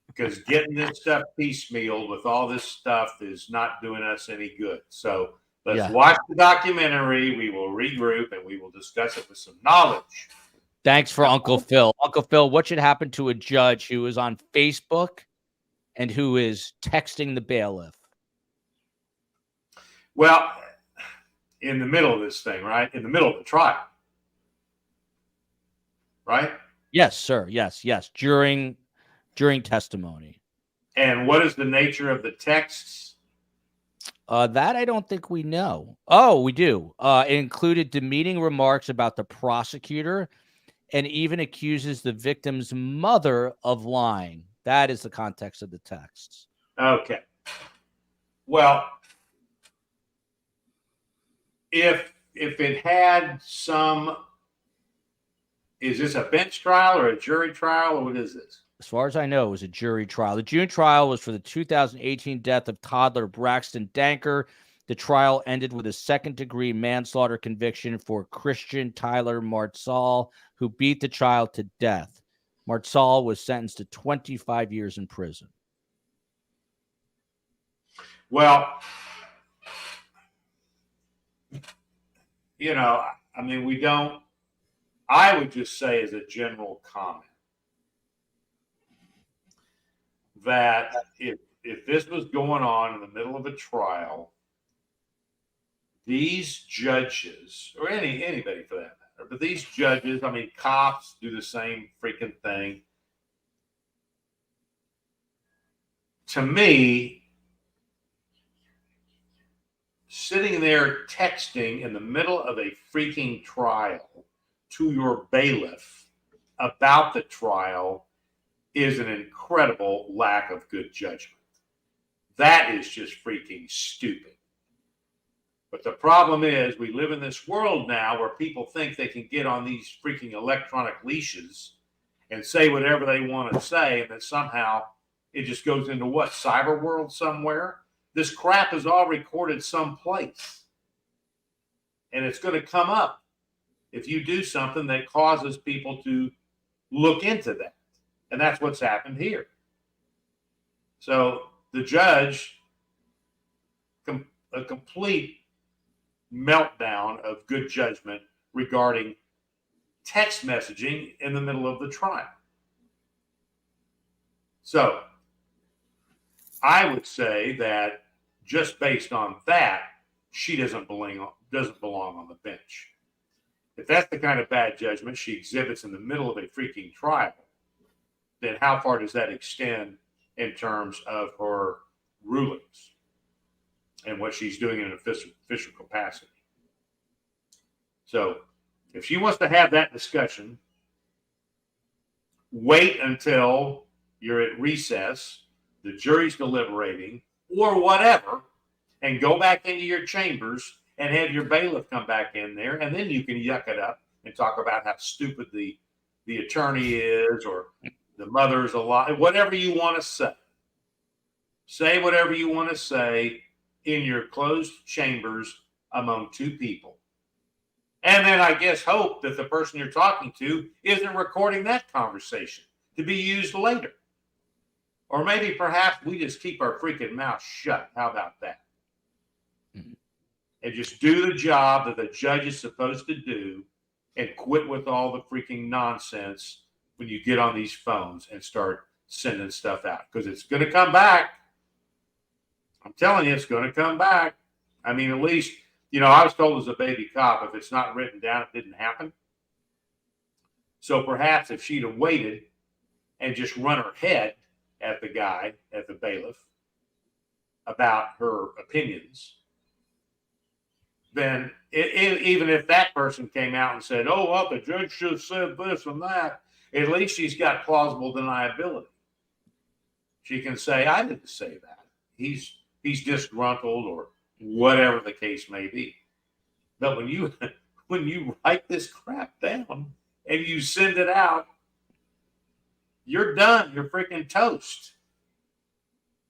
because getting this stuff piecemealed with all this stuff is not doing us any good. So let's watch the documentary. We will regroup and we will discuss it with some knowledge. Thanks for Uncle Phil. Uncle Phil, what should happen to a judge who is on Facebook and who is texting the bailiff? Well, in the middle of this thing, right? In the middle of the trial, right? Yes, sir. Yes. During testimony. And what is the nature of the texts? That I don't think we know. Oh, we do. It included demeaning remarks about the prosecutor and even accuses the victim's mother of lying. That is the context of the texts. Okay. Well, if it had some, is this a bench trial or a jury trial, or what is this? As far as I know, it was a jury trial. The June trial was for the 2018 death of toddler Braxton Danker. The trial ended with a second-degree manslaughter conviction for Christian Tyler Martzall, who beat the child to death. Martzall was sentenced to 25 years in prison. Well, I mean, I would just say as a general comment that if this was going on in the middle of a trial, these judges, or anybody for that matter, but these judges, I mean, cops do the same freaking thing. To me, sitting there texting in the middle of a freaking trial to your bailiff about the trial is an incredible lack of good judgment. That is just freaking stupid. But the problem is we live in this world now where people think they can get on these freaking electronic leashes and say whatever they want to say, and that somehow it just goes into what, cyber world somewhere? This crap is all recorded someplace. And it's going to come up if you do something that causes people to look into that. And that's what's happened here. So the judge, a complete meltdown of good judgment regarding text messaging in the middle of the trial. So I would say that just based on that, she doesn't belong on the bench. If that's the kind of bad judgment she exhibits in the middle of a freaking trial, then how far does that extend in terms of her rulings and what she's doing in an official capacity? So if she wants to have that discussion, wait until you're at recess, the jury's deliberating, or whatever, and go back into your chambers and have your bailiff come back in there, and then you can yuck it up and talk about how stupid the attorney is, or the mother's a lie, whatever you want to say. Say whatever you want to say in your closed chambers among two people. And then I guess hope that the person you're talking to isn't recording that conversation to be used later. Or maybe perhaps we just keep our freaking mouth shut. How about that? Mm-hmm. And just do the job that the judge is supposed to do and quit with all the freaking nonsense when you get on these phones and start sending stuff out. Because it's going to come back. I'm telling you, it's going to come back. I mean, at least, I was told as a baby cop, if it's not written down, it didn't happen. So perhaps if she'd have waited and just run her head at the guy, at the bailiff, about her opinions, then even if that person came out and said, oh, well, the judge should have said this and that, at least she's got plausible deniability. She can say, I didn't say that. He's disgruntled, or whatever the case may be. But when you write this crap down and you send it out, you're done. You're freaking toast.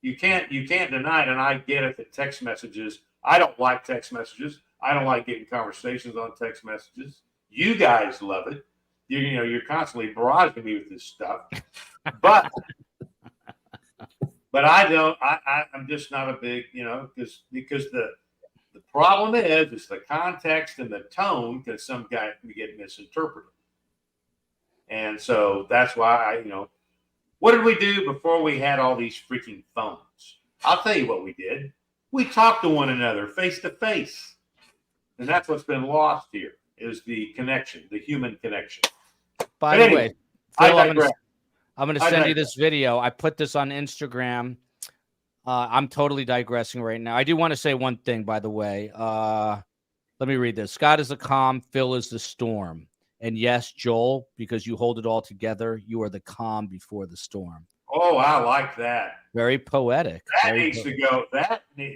You can't deny it. And I get it that text messages, I don't like text messages. I don't like getting conversations on text messages. You guys love it. You're constantly barraging me with this stuff. But I don't. I'm just not a big, because the problem is the context and the tone, because some guy can get misinterpreted. And so that's why what did we do before we had all these freaking phones? I'll tell you what we did. We talked to one another face to face. And that's what's been lost here is the connection, the human connection. By the way, Phil, I'm going to send you this video. I put this on Instagram. I'm totally digressing right now. I do want to say one thing, by the way. Let me read this. Scott is the calm, Phil is the storm. And yes, Joel, because you hold it all together, you are the calm before the storm. Oh, I like that. Very poetic. That needs to go.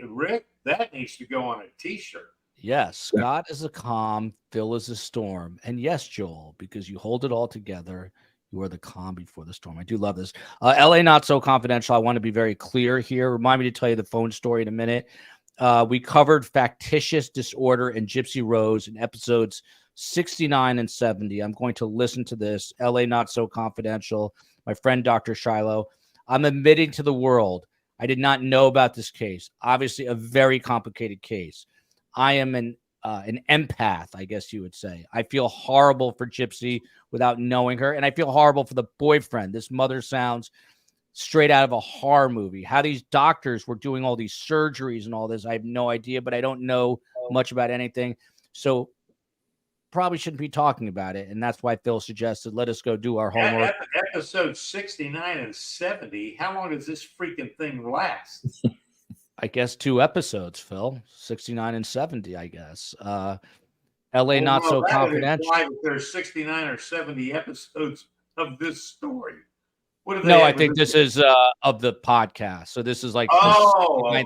Rick, that needs to go on a T-shirt. Yes, Scott is a calm, Phil is a storm. And yes, Joel, because you hold it all together, you are the calm before the storm. I do love this. LA Not So Confidential. I want to be very clear here. Remind me to tell you the phone story in a minute. We covered factitious disorder and Gypsy Rose in episodes 69 and 70. I'm going to listen to this. LA Not So Confidential. My friend, Dr. Shiloh. I'm admitting to the world, I did not know about this case. Obviously, a very complicated case. I am an empath, I guess you would say. I feel horrible for Gypsy without knowing her, and I feel horrible for the boyfriend. This mother sounds straight out of a horror movie. How these doctors were doing all these surgeries and all this, I have no idea, but I don't know much about anything. So probably shouldn't be talking about it, and that's why Phil suggested let us go do our homework. Episode 69 and 70, how long does this freaking thing last? I guess 2 episodes, Phil. 69 and 70, I guess. LA Not So Confidential. There's 69 or 70 episodes of this story. No, I think this is of the podcast. So this is like okay.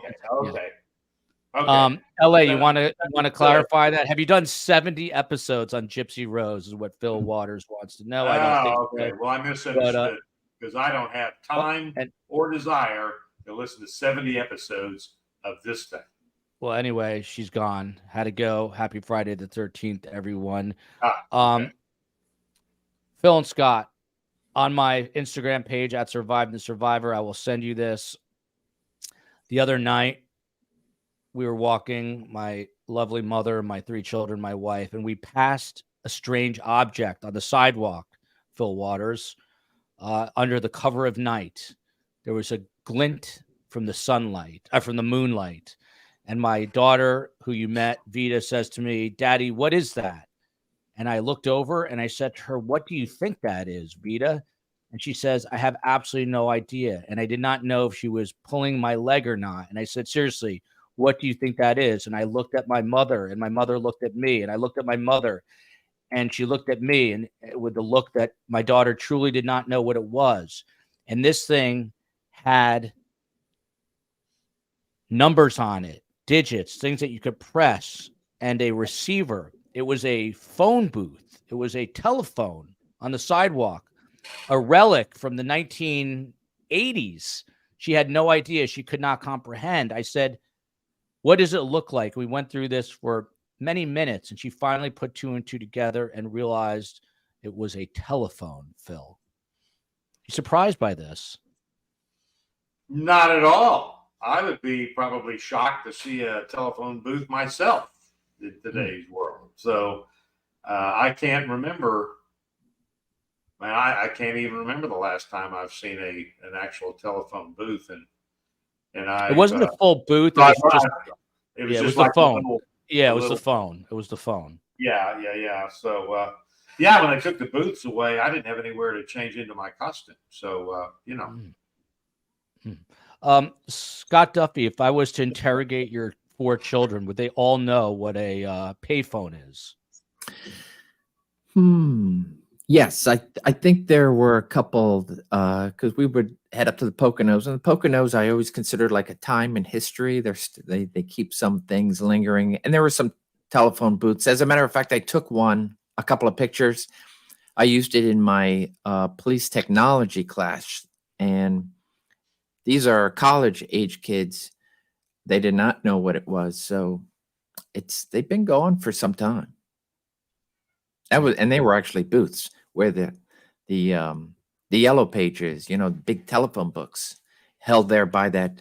LA, you want to clarify that? Have you done 70 episodes on Gypsy Rose? Is what Phil Waters wants to know. I don't think. Okay. Well, I misunderstood because I don't have time or desire to listen to 70 episodes of this thing. Well, anyway, she's gone. Had to go. Happy Friday the 13th, everyone. Phil and Scott, on my Instagram page at Survive the Survivor, I will send you this. The other night, we were walking, my lovely mother, my 3 children, my wife, and we passed a strange object on the sidewalk, Phil Waters, under the cover of night. There was a glint from the sunlight, from the moonlight. And my daughter, who you met, Vita, says to me, Daddy, what is that? And I looked over and I said to her, what do you think that is, Vita? And she says, I have absolutely no idea. And I did not know if she was pulling my leg or not. And I said, seriously, what do you think that is? And I looked at my mother, and my mother looked at me, and I looked at my mother, and she looked at me, and with the look that my daughter truly did not know what it was. And this thing had numbers on it, digits, things that you could press, and a receiver. It was a phone booth. It was a telephone on the sidewalk, a relic from the 1980s. She had no idea. She could not comprehend. I said, what does it look like? We went through this for many minutes, and she finally put 2 and 2 together and realized it was a telephone, Phil. You surprised by this? Not at all. I would be probably shocked to see a telephone booth myself in today's world. So I can't remember. I can't even remember the last time I've seen an actual telephone booth. And it wasn't a full booth. It was the phone. It was the phone. It was the phone. Yeah. So, when I took the booths away, I didn't have anywhere to change into my costume. So, Scott Duffy, if I was to interrogate your 4 children, would they all know what a payphone is? Yes, I think there were a couple, because we would head up to the Poconos, and the Poconos I always considered like a time in history. They keep some things lingering, and there were some telephone booths. As a matter of fact, I took a couple of pictures. I used it in my police technology class, and these are college age kids. They did not know what it was, so they've been going for some time. And they were actually booths where the yellow pages, big telephone books, held there by that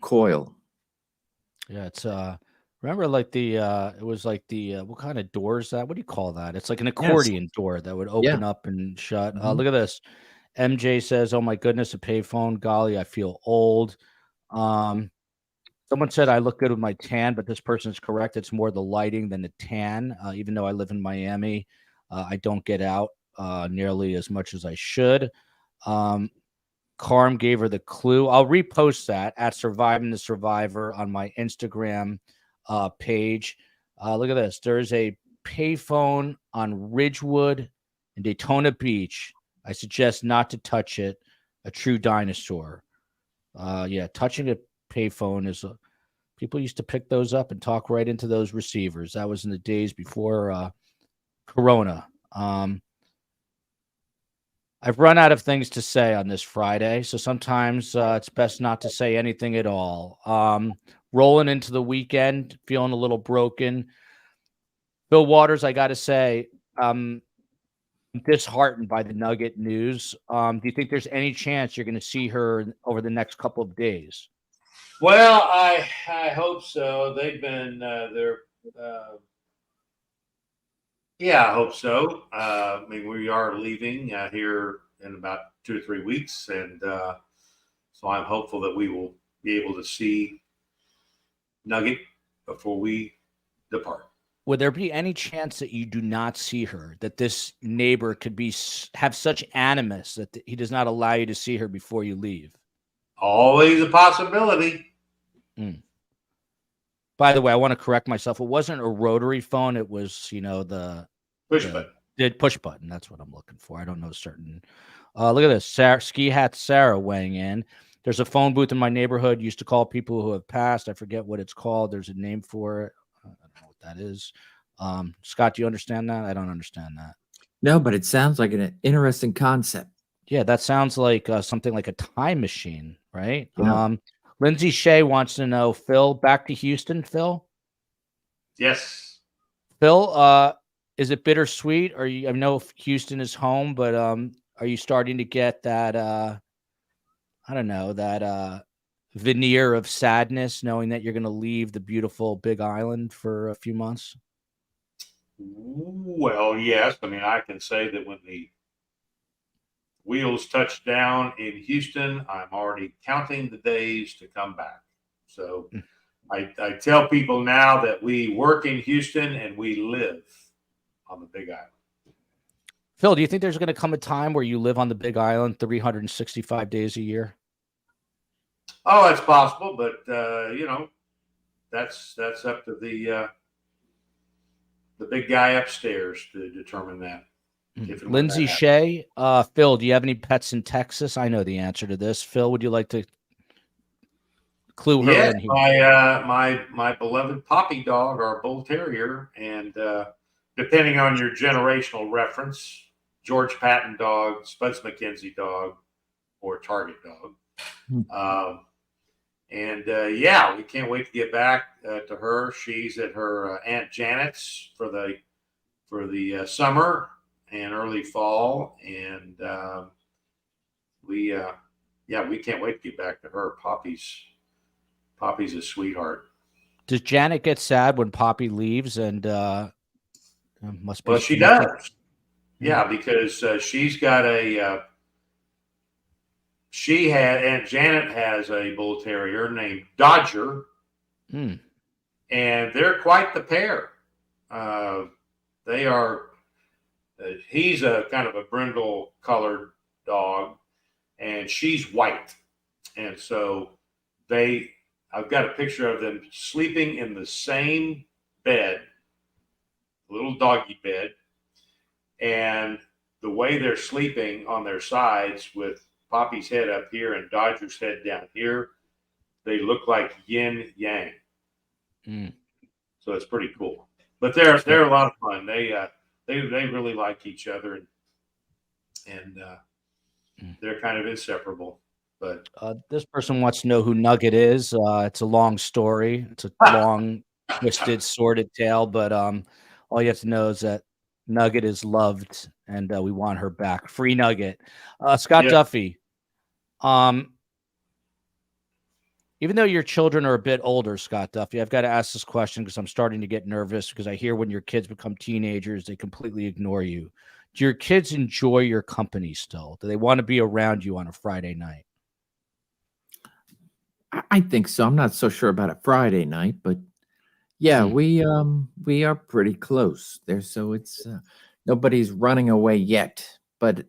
coil. Yeah, it's remember like it was like the what kind of door is that? What do you call that? It's like an accordion door that would open up and shut. Look at this. MJ says, "Oh my goodness, a payphone. Golly, I feel old." Someone said I look good with my tan, but this person is correct. It's more the lighting than the tan. Even though I live in Miami, I don't get out nearly as much as I should. Carm gave her the clue. I'll repost that at Surviving the Survivor on my Instagram page. Look at this. There's a payphone on Ridgewood and Daytona Beach. I suggest not to touch it. A true dinosaur. Yeah, touching a payphone is people used to pick those up and talk right into those receivers. That was in the days before Corona. I've run out of things to say on this Friday, so sometimes it's best not to say anything at all. Rolling into the weekend, feeling a little broken. Bill Waters, I got to say, I'm disheartened by the Nugget news. Do you think there's any chance you're going to see her over the next couple of days? Well, I hope so. They've been yeah, I hope so. I mean, we are leaving here in about 2 or 3 weeks, and so I'm hopeful that we will be able to see Nugget before we depart. Would there be any chance that you do not see her, that this neighbor could have such animus that he does not allow you to see her before you leave? Always a possibility. By the way, I want to correct myself. It wasn't a rotary phone. It was, the push button. Push button. That's what I'm looking for. I don't know certain. Look at this. Ski Hat Sarah weighing in. There's a phone booth in my neighborhood. Used to call people who have passed. I forget what it's called. There's a name for it. I don't know what that is. Scott, do you understand that? I don't understand that. No, but it sounds like an interesting concept. Yeah, that sounds like something like a time machine, right? Yeah. Lindsay Shea wants to know, Phil, back to Houston, Phil? Yes. Phil, is it bittersweet? I know Houston is home, but are you starting to get that, I don't know, that veneer of sadness knowing that you're going to leave the beautiful Big Island for a few months? Well, yes. I mean, I can say that when the wheels touch down in Houston, I'm already counting the days to come back. So I tell people now that we work in Houston and we live on the Big Island. Phil, do you think there's going to come a time where you live on the Big Island 365 days a year? Oh, it's possible, but that's up to the big guy upstairs to determine that. Lindsay Shea, Phil, do you have any pets in Texas? I know the answer to this. Phil, would you like to clue her in here? My beloved Poppy dog, our bull terrier, and depending on your generational reference, George Patton dog, Spuds McKenzie dog, or Target dog. Yeah, we can't wait to get back to her. She's at her Aunt Janet's for the summer and early fall, and we can't wait to get back to her. Poppy's a sweetheart. Does Janet get sad when Poppy leaves? And must be. Well, she does. Yeah, because she's got Aunt Janet has a bull terrier named Dodger, and they're quite the pair. They are. He's a kind of a brindle colored dog, and she's white. And so I've got a picture of them sleeping in the same bed, little doggy bed. And the way they're sleeping on their sides with Poppy's head up here and Dodger's head down here, they look like yin yang. So it's pretty cool. But they're a lot of fun. They really like each other, and and they're kind of inseparable. But This person wants to know who Nugget is. It's a long story. It's a long, twisted, sordid tale. But all you have to know is that Nugget is loved, and we want her back. Free Nugget. Scott Duffy. Even though your children are a bit older, Scott Duffy, I've got to ask this question because I'm starting to get nervous because I hear when your kids become teenagers, they completely ignore you. Do your kids enjoy your company still? Do they want to be around you on a Friday night? I think so. I'm not so sure about a Friday night, but yeah, we are pretty close there. So it's nobody's running away yet. But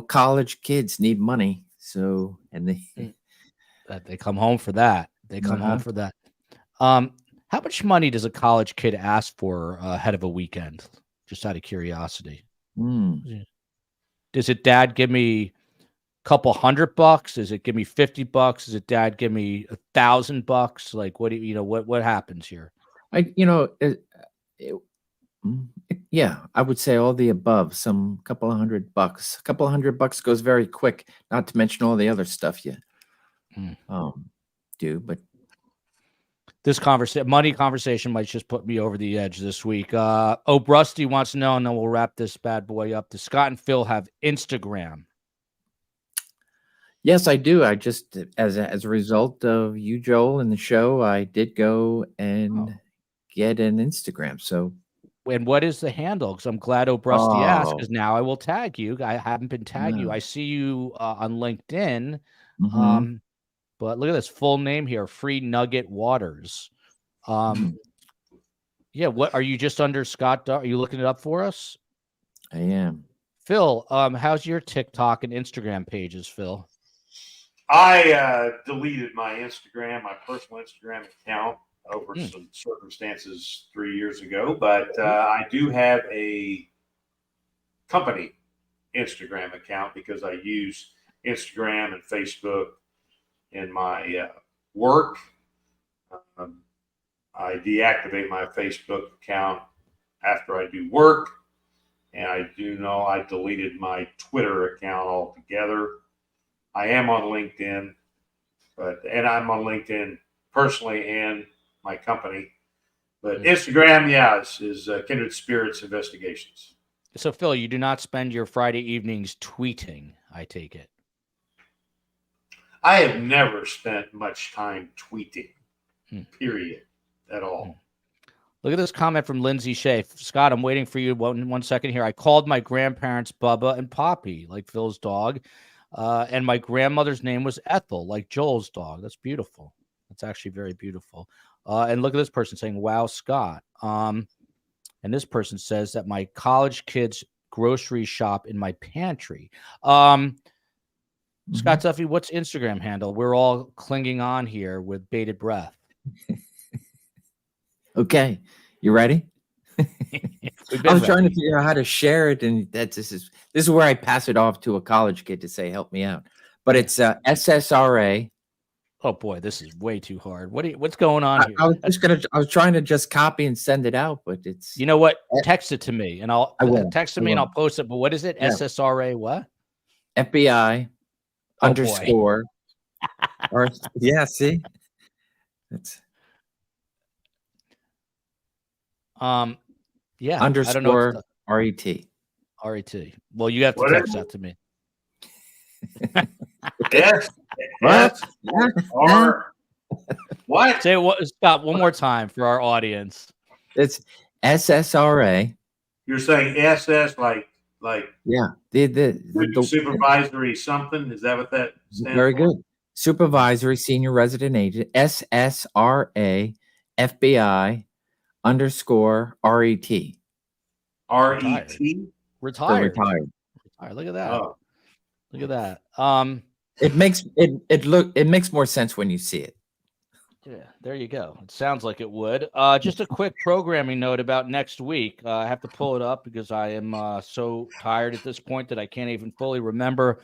college kids need money, so they come home for that. They come home for that. How much money does a college kid ask for ahead of a weekend? Just out of curiosity. Does it, Dad, give me couple $100? Does it give me $50? Does it, Dad, give me $1,000? Like, what do what happens here? Yeah, I would say all the above. Some couple of $100. A couple of $100 goes very quick. Not to mention all the other stuff you do. But this money conversation might just put me over the edge this week. Brusty wants to know, and then we'll wrap this bad boy up. Does Scott and Phil have Instagram? Yes, I do. I just, as a result of you, Joel, and the show, I did go and get an Instagram. So, and what is the handle? Because I'm glad O'Brusty asked, because now I will tag you. I haven't been tagged you. I see you on LinkedIn. But look at this full name here: Free Nugget Waters. Yeah. What are you just under Scott? Are you looking it up for us? I am. Phil, how's your TikTok and Instagram pages, Phil? I deleted my personal Instagram account over some circumstances 3 years ago, but I do have a company Instagram account because I use Instagram and Facebook in my work. I deactivate my Facebook account after I do work, and I deleted my Twitter account altogether. I am on LinkedIn, and I'm on LinkedIn personally and my company. But Instagram, is Kindred Spirits Investigations. So, Phil, you do not spend your Friday evenings tweeting, I take it. I have never spent much time tweeting, period, at all. Look at this comment from Lindsay Shea. Scott, I'm waiting for you one second here. I called my grandparents Bubba and Poppy, like Phil's dog. And my grandmother's name was Ethel, like Joel's dog. That's beautiful. That's actually very beautiful. And look at this person saying, wow, Scott. And this person says that my college kids grocery shop in my pantry. Scott Duffy, what's Instagram handle? We're all clinging on here with bated breath. Okay. You ready? I was trying to figure out how to share it, and this is where I pass it off to a college kid to say, help me out. But it's SSRA. Oh boy, this is way too hard. What's going on here? I was trying to just copy and send it out, but it's, you know what? Text it to me and I'll text it to me and I'll post it. But what is it? Yeah. SSRA what? FBI underscore. Or yeah, see? It's yeah. Underscore RET. RET. Well, you have to text that to me. Yes. Yes. Or what? Say what, Scott, one more time for our audience. It's SSRA. You're saying SS like yeah. The supervisory something? Is that what that stands very for? good. Supervisory Senior Resident Agent, SSRA FBI underscore RET. RET? Retired. Retired. Look at that. Oh. Look at that. It makes more sense when you see it. Yeah, there you go. It sounds like it would. Just a quick programming note about next week. I have to pull it up because I am so tired at this point that I can't even fully remember.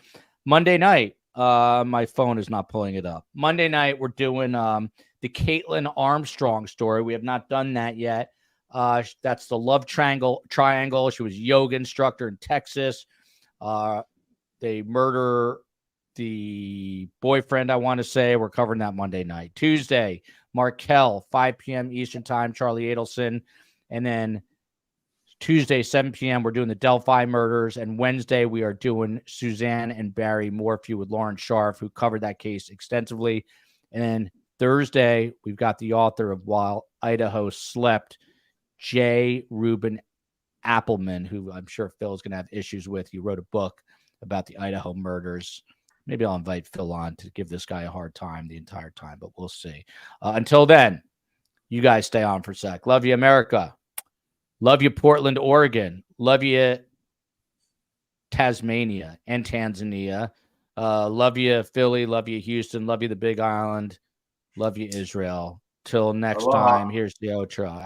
Monday night, my phone is not pulling it up. Monday night, we're doing the Caitlin Armstrong story. We have not done that yet. That's the love triangle. She was a yoga instructor in Texas. They murder the boyfriend, I want to say. We're covering that Monday night. Tuesday, Markel, 5 p.m. Eastern Time, Charlie Adelson. And then Tuesday, 7 p.m., we're doing the Delphi murders. And Wednesday, we are doing Suzanne and Barry Morphew with Lauren Scharf, who covered that case extensively. And then Thursday, we've got the author of While Idaho Slept, J. Reuben Appelman, who I'm sure Phil is going to have issues with. He wrote a book about the Idaho murders. Maybe I'll invite Phil on to give this guy a hard time the entire time, but we'll see. Until then, you guys stay on for a sec. Love you, America. Love you, Portland, Oregon. Love you, Tasmania and Tanzania. Love you, Philly. Love you, Houston. Love you, the Big Island. Love you, Israel. Till next time, here's the outro.